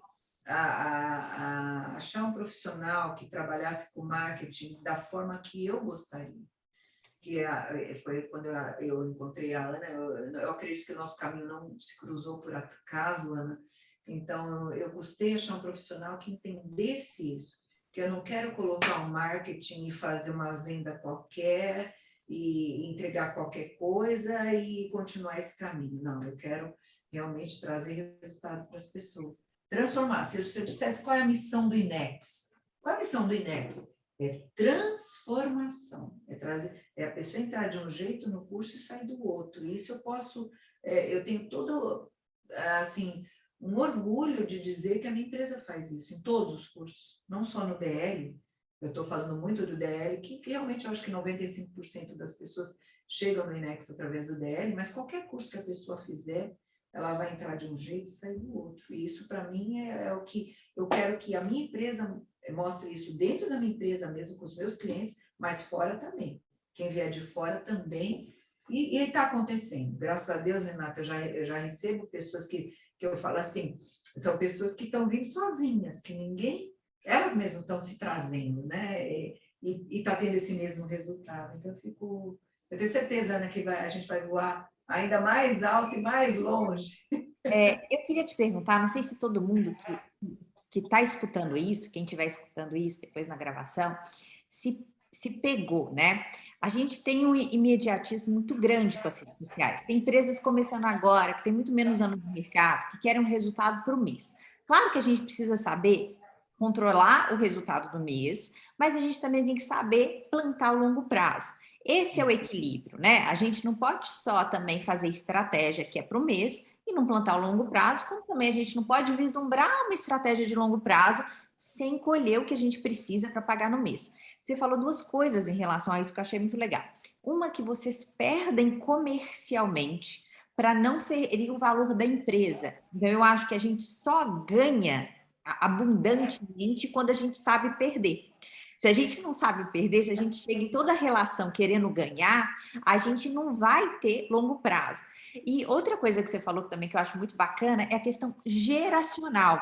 a achar um profissional que trabalhasse com marketing da forma que eu gostaria. Que foi quando eu encontrei a Ana, eu acredito que o nosso caminho não se cruzou por acaso, Ana. Então, eu custei achar um profissional que entendesse isso, que eu não quero colocar um marketing e fazer uma venda qualquer e entregar qualquer coisa e continuar esse caminho. Não, eu quero realmente trazer resultado para as pessoas. Transformar. Se eu dissesse qual é a missão do INEX, qual é a missão do INEX? É transformação, é a pessoa entrar de um jeito no curso e sair do outro. Isso eu posso, eu tenho todo, assim, um orgulho de dizer que a minha empresa faz isso em todos os cursos, não só no DL. Eu estou falando muito do DL, que realmente eu acho que 95% das pessoas chegam no INEX através do DL, mas qualquer curso que a pessoa fizer, ela vai entrar de um jeito e sair do outro. E isso, para mim, é o que eu quero que a minha empresa mostre isso dentro da minha empresa mesmo, com os meus clientes, mas fora também. Quem vier de fora também. E está acontecendo. Graças a Deus, Renata, eu já recebo pessoas que eu falo assim, são pessoas que estão vindo sozinhas, que ninguém, elas mesmas estão se trazendo, né? E está tendo esse mesmo resultado. Então, eu tenho certeza, Ana, que a gente vai voar ainda mais alto e mais longe. Eu queria te perguntar, não sei se todo mundo que está escutando isso, quem estiver escutando isso depois na gravação, se pegou, né? A gente tem um imediatismo muito grande com as redes sociais. Tem empresas começando agora, que tem muito menos anos de mercado, que querem um resultado por mês. Claro que a gente precisa saber controlar o resultado do mês, mas a gente também tem que saber plantar o longo prazo. Esse é o equilíbrio, né? A gente não pode só também fazer estratégia que é para o mês e não plantar o longo prazo, como também a gente não pode vislumbrar uma estratégia de longo prazo sem colher o que a gente precisa para pagar no mês. Você falou duas coisas em relação a isso que eu achei muito legal. Uma, que vocês perdem comercialmente para não ferir o valor da empresa. Então, eu acho que a gente só ganha abundantemente quando a gente sabe perder. Se a gente não sabe perder, se a gente chega em toda relação querendo ganhar, a gente não vai ter longo prazo. E outra coisa que você falou também que eu acho muito bacana é a questão geracional.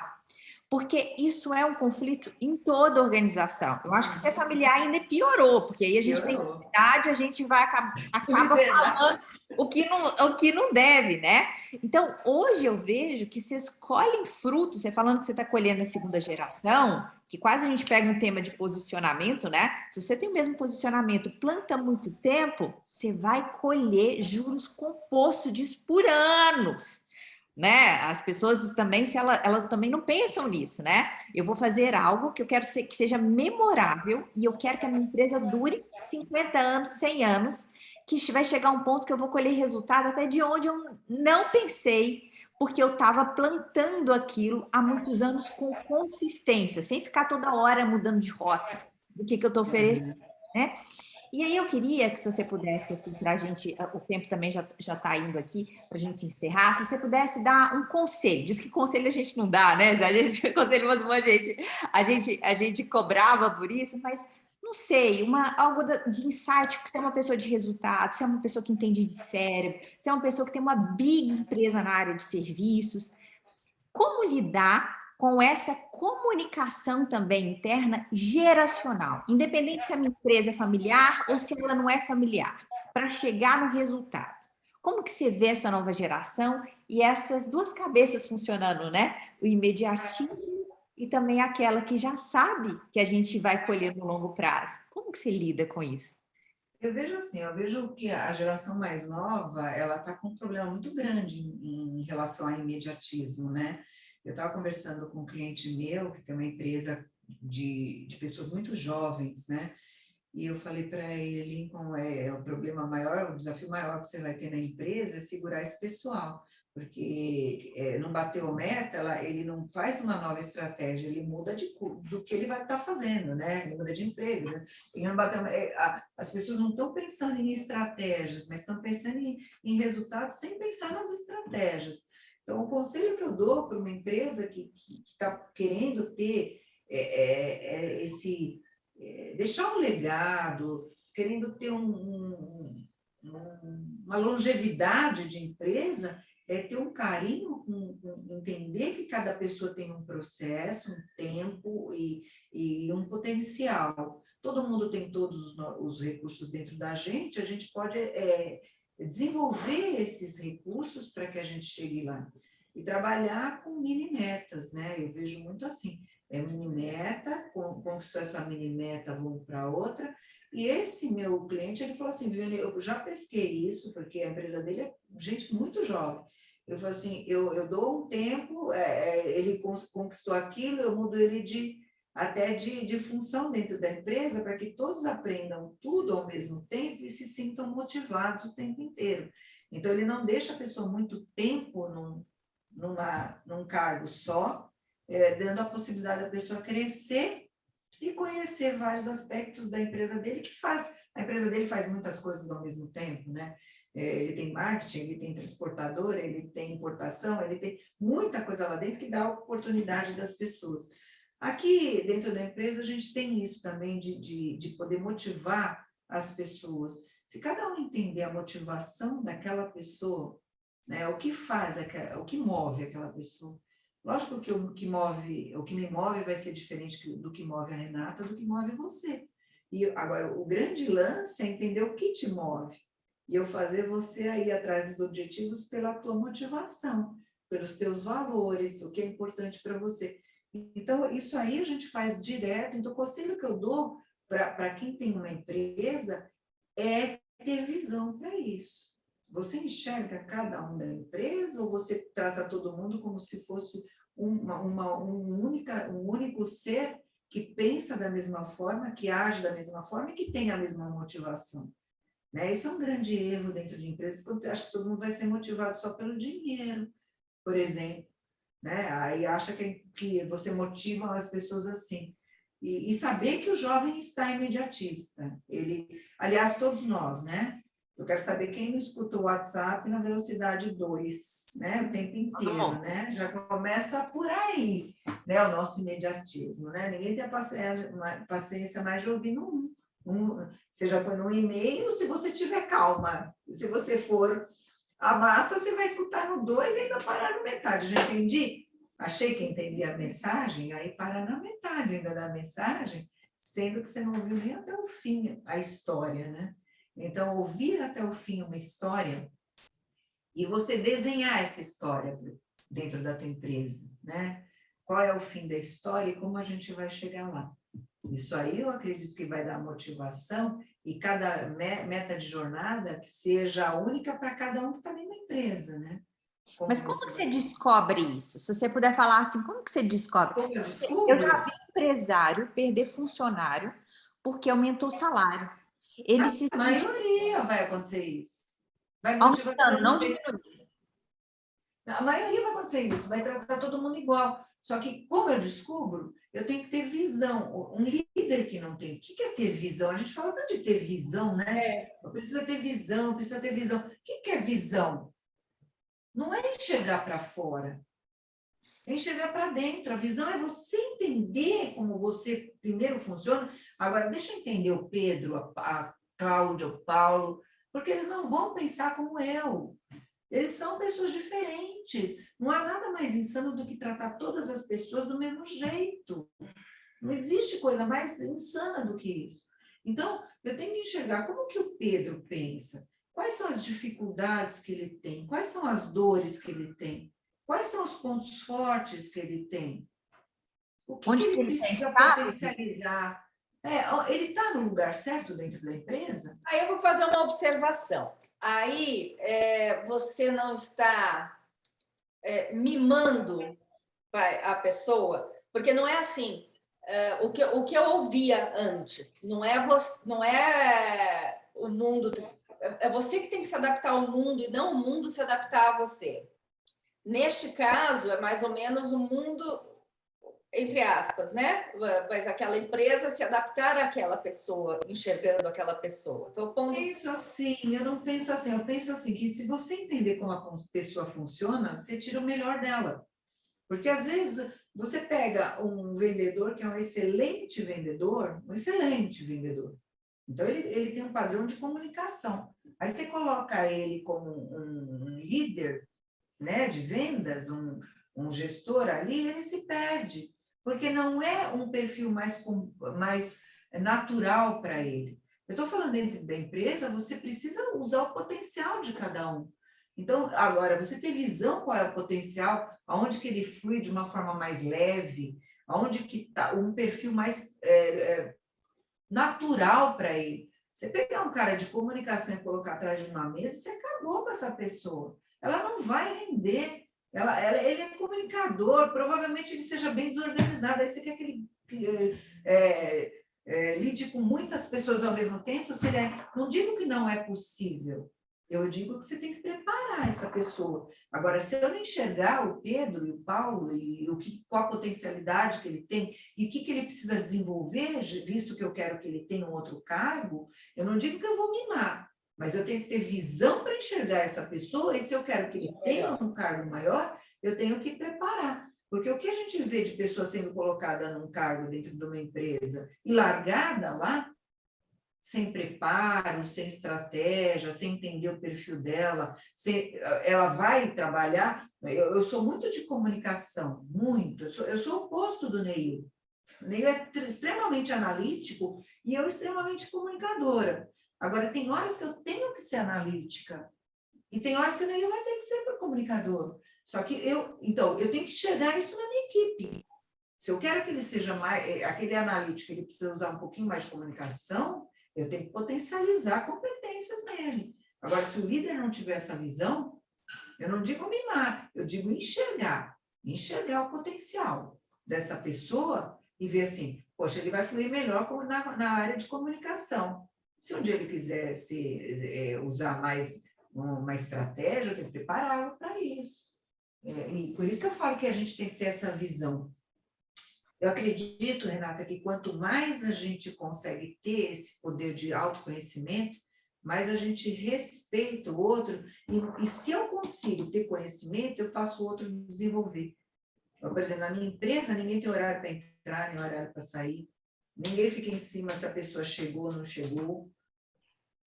porque isso é um conflito em toda organização. Eu acho que ser familiar ainda piorou, porque aí a gente tem idade, a gente vai acaba falando o que não deve, né? Então, hoje eu vejo que vocês colhem frutos, você falando que você está colhendo a segunda geração, que quase a gente pega um tema de posicionamento, né? Se você tem o mesmo posicionamento, planta muito tempo, você vai colher juros compostos disso por anos. Né? As pessoas também, se elas também não pensam nisso, né? Eu vou fazer algo que eu quero que seja memorável e eu quero que a minha empresa dure 50 anos, 100 anos, que vai chegar um ponto que eu vou colher resultado até de onde eu não pensei, porque eu estava plantando aquilo há muitos anos com consistência, sem ficar toda hora mudando de rota do que eu estou oferecendo, né? E aí eu queria que se você pudesse, assim, para a gente, o tempo também já está indo aqui, para a gente encerrar, se você pudesse dar um conselho. Diz que conselho a gente não dá, né? A gente conselho, a gente cobrava por isso, mas não sei, algo de insight, que você é uma pessoa de resultado, você é uma pessoa que entende de cérebro, você é uma pessoa que tem uma big empresa na área de serviços. Como lidar com essa comunicação também interna geracional, independente se a minha empresa é familiar ou se ela não é familiar, para chegar no resultado? Como que você vê essa nova geração e essas duas cabeças funcionando, né? O imediatismo e também aquela que já sabe que a gente vai colher no longo prazo. Como que você lida com isso? Eu vejo assim, eu vejo que a geração mais nova, ela está com um problema muito grande em relação ao imediatismo, né? Eu estava conversando com um cliente meu, que tem uma empresa de pessoas muito jovens, né? E eu falei para ele, Lincoln, o problema maior, o desafio maior que você vai ter na empresa é segurar esse pessoal, porque não bateu meta, ele não faz uma nova estratégia, ele muda do que ele vai estar fazendo, né? Ele muda de emprego, né? Ele não bateu, as pessoas não estão pensando em estratégias, mas estão pensando em resultados sem pensar nas estratégias. Então, o conselho que eu dou para uma empresa que está querendo ter deixar um legado, querendo ter uma longevidade de empresa, ter um carinho com entender que cada pessoa tem um processo, um tempo e um potencial. Todo mundo tem todos os recursos dentro da gente, a gente pode desenvolver esses recursos para que a gente chegue lá. E trabalhar com mini metas, né? Eu vejo muito assim, mini meta, conquistou essa mini meta, vamos para outra. E esse meu cliente, ele falou assim, Viviane, eu já pesquei isso, porque a empresa dele é gente muito jovem. Eu falei assim, eu dou um tempo, ele conquistou aquilo, eu mudo ele até de função dentro da empresa, para que todos aprendam tudo ao mesmo tempo e se sintam motivados o tempo inteiro. Então, ele não deixa a pessoa muito tempo num cargo só, dando a possibilidade da pessoa crescer e conhecer vários aspectos da empresa dele, a empresa dele faz muitas coisas ao mesmo tempo, né? Ele tem marketing, ele tem transportadora, ele tem importação, ele tem muita coisa lá dentro que dá a oportunidade das pessoas. Aqui, dentro da empresa, a gente tem isso também de poder motivar as pessoas. Se cada um entender a motivação daquela pessoa, né, o que faz, o que move aquela pessoa. Lógico que o que me move vai ser diferente do que move a Renata, do que move você. E agora, o grande lance é entender o que te move. E eu fazer você ir atrás dos objetivos pela tua motivação, pelos teus valores, o que é importante para você. Então, isso aí a gente faz direto. Então, o conselho que eu dou para quem tem uma empresa é ter visão para isso. Você enxerga cada um da empresa ou você trata todo mundo como se fosse um único ser que pensa da mesma forma, que age da mesma forma e que tem a mesma motivação? Né? Isso é um grande erro dentro de empresas, quando você acha que todo mundo vai ser motivado só pelo dinheiro, por exemplo. Né? Aí acha que você motiva as pessoas assim. E saber que o jovem está imediatista. Aliás, todos nós, né? Eu quero saber quem não escuta o WhatsApp na velocidade 2, né? O tempo inteiro, né? Já começa por aí, né? O nosso imediatismo, né? Ninguém tem a paciência mais de ouvir você já põe no e-mail, se você tiver calma. Se você for a massa, você vai escutar no 2 e ainda parar no metade. Já entendi? achei que entendi a mensagem, aí para na metade ainda da mensagem, sendo que você não ouviu nem até o fim a história, né? Então, ouvir até o fim uma história e você desenhar essa história dentro da tua empresa, né? Qual é o fim da história e como a gente vai chegar lá. Isso aí eu acredito que vai dar motivação e cada meta de jornada que seja única para cada um que está dentro da empresa, né? Mas como que você descobre isso? Se você puder falar assim, como que você descobre? Como eu descubro? Eu já vi empresário perder funcionário porque aumentou o salário. Ele se A maioria vai acontecer isso. Vai motivar aumentando, não diminuindo. A maioria vai acontecer isso, vai tratar todo mundo igual. Só que, como eu descubro, eu tenho que ter visão. Um líder que não tem. O que é ter visão? A gente fala tanto de ter visão, né? Precisa ter visão, precisa ter visão. O que é visão? Não é enxergar para fora, é enxergar para dentro. A visão é você entender como você primeiro funciona. Agora, deixa eu entender o Pedro, a Cláudia, o Paulo, porque eles não vão pensar como eu. Eles são pessoas diferentes. Não há nada mais insano do que tratar todas as pessoas do mesmo jeito. Não existe coisa mais insana do que isso. Então, eu tenho que enxergar como que o Pedro pensa. Quais são as dificuldades que ele tem? Quais são as dores que ele tem? Quais são os pontos fortes que ele tem? O que ele precisa potencializar? Ele está no lugar certo dentro da empresa? Aí eu vou fazer uma observação. Aí você não está mimando a pessoa, porque não é assim. O que eu ouvia antes, não é o mundo, é você que tem que se adaptar ao mundo e não o mundo se adaptar a você. Neste caso, é mais ou menos o mundo, entre aspas, né? Mas aquela empresa se adaptar àquela pessoa, enxergando aquela pessoa. Eu penso assim, eu não penso assim, eu penso assim, que se você entender como a pessoa funciona, você tira o melhor dela. Porque, às vezes, você pega um vendedor que é um excelente vendedor. Então, ele tem um padrão de comunicação. Aí você coloca ele como um líder, né, de vendas, um gestor ali, ele se perde, porque não é um perfil mais natural para ele. Eu estou falando dentro da empresa, você precisa usar o potencial de cada um. Então, agora, você ter visão qual é o potencial, aonde que ele flui de uma forma mais leve, aonde que está um perfil mais natural para ele. Você pegar um cara de comunicação e colocar atrás de uma mesa, você acabou com essa pessoa. Ela não vai render. Ele é comunicador, provavelmente ele seja bem desorganizado. Aí você quer que ele lide com muitas pessoas ao mesmo tempo? Se ele não digo que não é possível, eu digo que você tem que preparar essa pessoa. Agora, se eu não enxergar o Pedro e o Paulo, e qual a potencialidade que ele tem, e o que ele precisa desenvolver, visto que eu quero que ele tenha um outro cargo, eu não digo que eu vou mimar, mas eu tenho que ter visão para enxergar essa pessoa, e se eu quero que ele tenha um cargo maior, eu tenho que preparar. Porque o que a gente vê de pessoa sendo colocada num cargo dentro de uma empresa e largada lá, sem preparo, sem estratégia, sem entender o perfil dela, ela vai trabalhar. Eu sou muito de comunicação, muito. Eu sou o oposto do Neil. O Neil é extremamente analítico e eu extremamente comunicadora. Agora, tem horas que eu tenho que ser analítica e tem horas que o Neil vai ter que ser comunicador. Só que eu tenho que enxergar isso na minha equipe. Se eu quero que ele seja mais, aquele analítico, ele precisa usar um pouquinho mais de comunicação, eu tenho que potencializar competências nele. Agora, se o líder não tiver essa visão, eu não digo mimar, eu digo enxergar o potencial dessa pessoa e ver assim, poxa, ele vai fluir melhor na área de comunicação. Se um dia ele quiser usar mais uma estratégia, eu tenho que prepará-lo para isso. E por isso que eu falo que a gente tem que ter essa visão. Eu acredito, Renata, que quanto mais a gente consegue ter esse poder de autoconhecimento, mais a gente respeita o outro, e se eu consigo ter conhecimento, eu faço o outro desenvolver. Então, por exemplo, na minha empresa, ninguém tem horário para entrar, nem horário para sair, ninguém fica em cima se a pessoa chegou ou não chegou.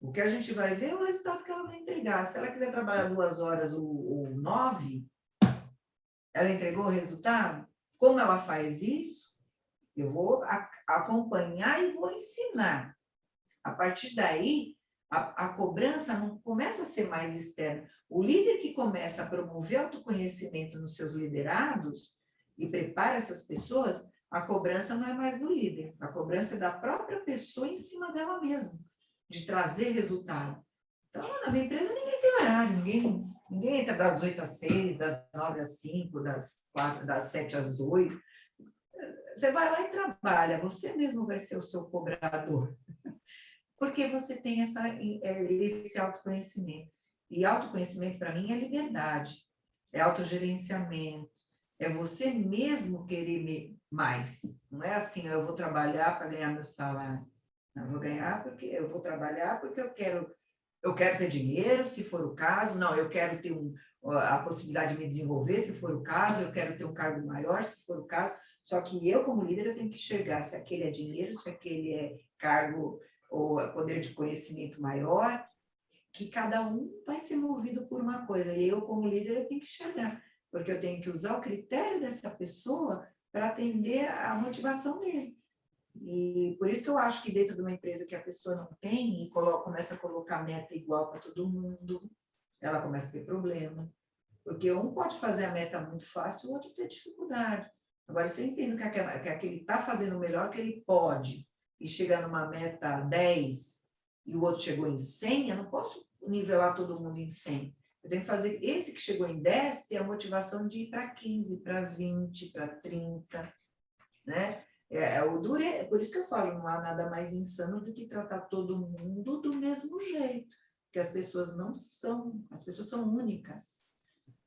O que a gente vai ver é o resultado que ela vai entregar. Se ela quiser trabalhar 2 horas ou 9, Ela entregou o resultado? Como ela faz isso? Eu vou acompanhar e vou ensinar. A partir daí, a cobrança não começa a ser mais externa. O líder que começa a promover autoconhecimento nos seus liderados e prepara essas pessoas, a cobrança não é mais do líder, a cobrança é da própria pessoa em cima dela mesma, de trazer resultado. Então, na minha empresa, ninguém tem horário, ninguém entra das 8 às 6, das 9 às 5, das 7 às 8. Você vai lá e trabalha, você mesmo vai ser o seu cobrador. Porque você tem esse autoconhecimento. E autoconhecimento, para mim, é liberdade, é autogerenciamento, é você mesmo querer mais. Não é assim, eu vou trabalhar para ganhar meu salário. Não, eu vou trabalhar porque eu quero ter dinheiro, se for o caso. Não, eu quero ter a possibilidade de me desenvolver, se for o caso. Eu quero ter um cargo maior, se for o caso. Só que eu, como líder, eu tenho que enxergar se aquele é dinheiro, se aquele é cargo ou poder de conhecimento maior, que cada um vai ser movido por uma coisa. E eu, como líder, eu tenho que enxergar, porque eu tenho que usar o critério dessa pessoa para atender a motivação dele. E por isso que eu acho que dentro de uma empresa que a pessoa não tem e começa a colocar meta igual para todo mundo, ela começa a ter problema. Porque um pode fazer a meta muito fácil, o outro ter dificuldade. Agora, se eu entendo que aquele está fazendo o melhor que ele pode e chega numa meta 10 e o outro chegou em 100, eu não posso nivelar todo mundo em 100. Eu tenho que fazer esse que chegou em 10 ter a motivação de ir para 15, para 20, para 30, né? Por isso que eu falo, não há nada mais insano do que tratar todo mundo do mesmo jeito, porque as pessoas são únicas,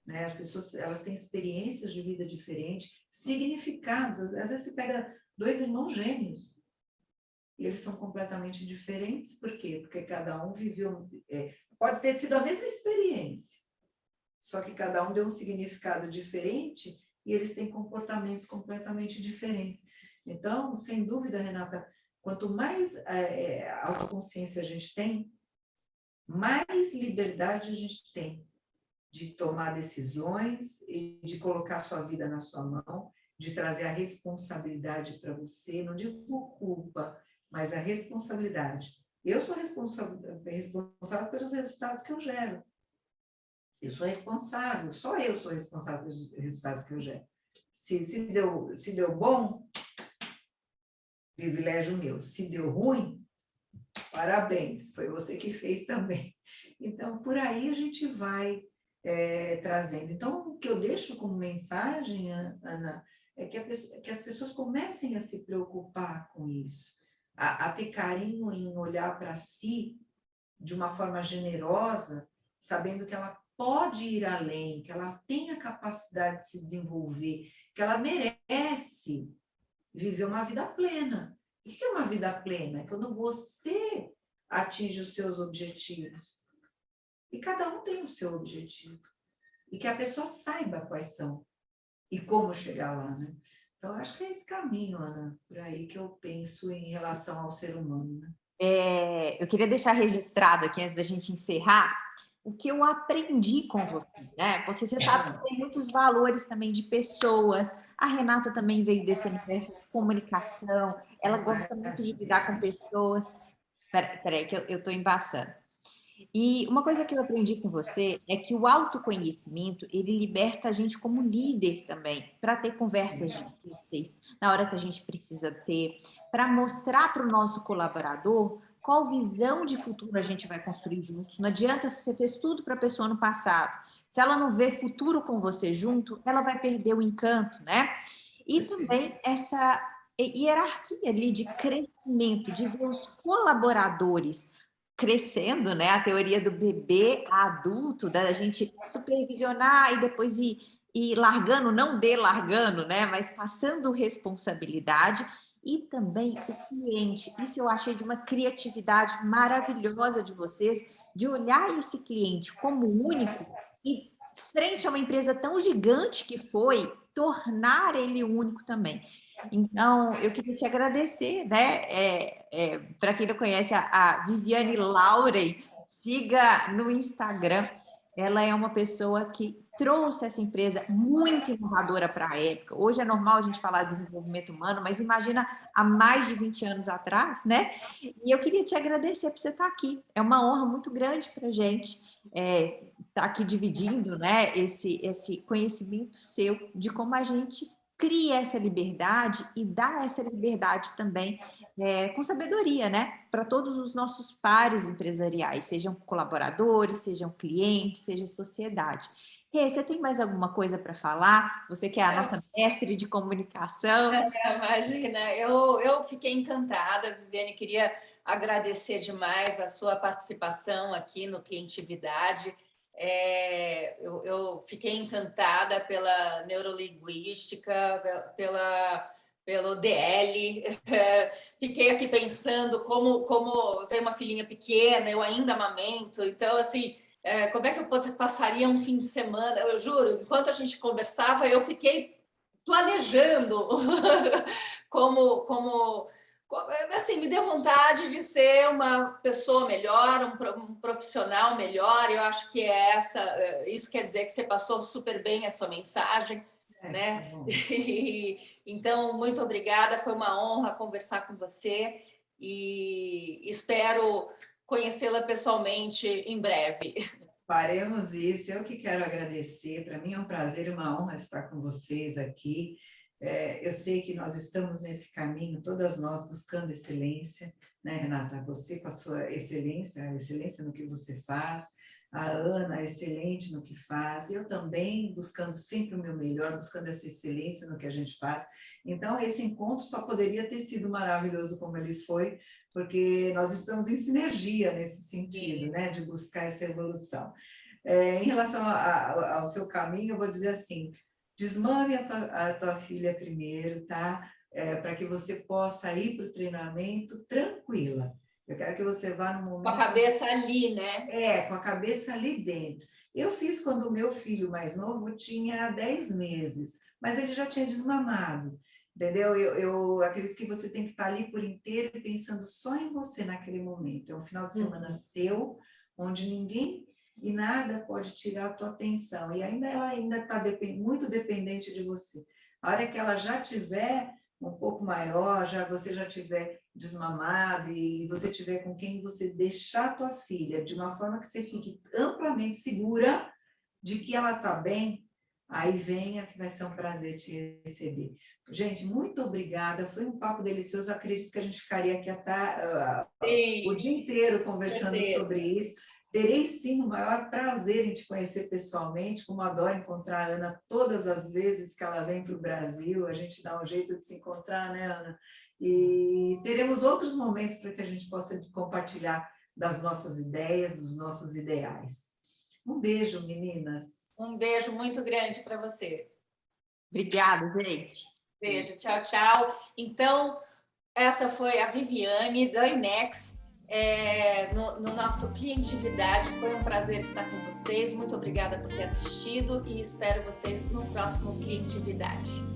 né? As pessoas, elas têm experiências de vida diferentes, significados. Às vezes você pega 2 irmãos gêmeos e eles são completamente diferentes. Por quê? Porque cada um viveu, pode ter sido a mesma experiência, só que cada um deu um significado diferente e eles têm comportamentos completamente diferentes. Então, sem dúvida, Renata, quanto mais autoconsciência a gente tem, mais liberdade a gente tem de tomar decisões e de colocar a sua vida na sua mão, de trazer a responsabilidade para você, não digo culpa, mas a responsabilidade. Eu sou responsável pelos resultados que eu gero. Eu sou responsável, só eu sou responsável pelos resultados que eu gero. Se deu bom, privilégio meu. Se deu ruim, parabéns, foi você que fez também. Então, por aí a gente vai trazendo. Então, o que eu deixo como mensagem, Ana, é que as pessoas comecem a se preocupar com isso, a ter carinho em olhar para si de uma forma generosa, sabendo que ela pode ir além, que ela tem a capacidade de se desenvolver, que ela merece viver uma vida plena. O que é uma vida plena? É quando você atinge os seus objetivos. E cada um tem o seu objetivo. E que a pessoa saiba quais são e como chegar lá, né? Então, acho que é esse caminho, Ana, por aí que eu penso em relação ao ser humano, né? Eu queria deixar registrado aqui, antes da gente encerrar, o que eu aprendi com você, né? Porque você sabe que tem muitos valores também de pessoas. A Renata também veio desse universo de comunicação, ela gosta muito de lidar com pessoas. Peraí, que eu estou embaçando. E uma coisa que eu aprendi com você é que o autoconhecimento, ele liberta a gente como líder também, para ter conversas difíceis, na hora que a gente precisa ter, para mostrar para o nosso colaborador qual visão de futuro a gente vai construir juntos. Não adianta se você fez tudo para a pessoa no passado. Se ela não vê futuro com você junto, ela vai perder o encanto, né? E também essa hierarquia ali de crescimento, de ver os colaboradores crescendo, né? A teoria do bebê a adulto, da gente supervisionar e depois ir largando, não largando, né? Mas passando responsabilidade. E também o cliente. Isso eu achei de uma criatividade maravilhosa de vocês, de olhar esse cliente como único e, frente a uma empresa tão gigante que foi, tornar ele único também. Então, eu queria te agradecer, né? Para quem não conhece, a Viviane Lauren, siga no Instagram. Ela é uma pessoa que trouxe essa empresa muito inovadora para a época. Hoje é normal a gente falar de desenvolvimento humano, mas imagina há mais de 20 anos atrás, né? E eu queria te agradecer por você estar aqui. É uma honra muito grande para a gente estar aqui dividindo, né, esse conhecimento seu de como a gente cria essa liberdade e dá essa liberdade também com sabedoria, né? Para todos os nossos pares empresariais, sejam colaboradores, sejam clientes, seja sociedade. Rê, você tem mais alguma coisa para falar? Você que é a nossa mestre de comunicação. Imagina, eu fiquei encantada, Viviane, queria agradecer demais a sua participação aqui no Clientividade. Eu fiquei encantada pela neurolinguística, pelo DL. Fiquei aqui pensando como eu tenho uma filhinha pequena, eu ainda amamento, então, assim, como é que eu passaria um fim de semana? Eu juro, enquanto a gente conversava, eu fiquei planejando assim, me deu vontade de ser uma pessoa melhor, um profissional melhor. Eu acho que isso quer dizer que você passou super bem a sua mensagem, né? Então, muito obrigada, foi uma honra conversar com você e espero conhecê-la pessoalmente em breve. Faremos isso. Eu que quero agradecer. Para mim é um prazer e uma honra estar com vocês aqui. Eu sei que nós estamos nesse caminho, todas nós buscando excelência, né, Renata? Você com a sua excelência, a excelência no que você faz, a Ana, excelente no que faz, eu também buscando sempre o meu melhor, buscando essa excelência no que a gente faz. Então, esse encontro só poderia ter sido maravilhoso como ele foi, porque nós estamos em sinergia nesse sentido, né, de buscar essa evolução. Em relação ao seu caminho, eu vou dizer assim, desmame a tua filha primeiro, tá? Para que você possa ir para o treinamento tranquila. Eu quero que você vá no momento... Com a cabeça ali, né? Com a cabeça ali dentro. Eu fiz quando o meu filho mais novo tinha 10 meses, mas ele já tinha desmamado, entendeu? Eu acredito que você tem que estar ali por inteiro pensando só em você naquele momento. É um final de semana seu, onde ninguém e nada pode tirar a tua atenção. E ela ainda está muito dependente de você. A hora que ela já tiver um pouco maior, você já tiver desmamado e você tiver com quem você deixar a tua filha, de uma forma que você fique amplamente segura de que ela está bem, aí venha que vai ser um prazer te receber. Gente, muito obrigada, foi um papo delicioso, acredito que a gente ficaria aqui até o dia inteiro conversando sobre isso. Terei sim o maior prazer em te conhecer pessoalmente, como adoro encontrar a Ana todas as vezes que ela vem para o Brasil, a gente dá um jeito de se encontrar, né, Ana? E teremos outros momentos para que a gente possa compartilhar das nossas ideias, dos nossos ideais. Um beijo, meninas. Um beijo muito grande para você. Obrigada, gente. Beijo, tchau, tchau. Então, essa foi a Viviane da INEX, no nosso Clientividade. Foi um prazer estar com vocês. Muito obrigada por ter assistido e espero vocês no próximo Clientividade.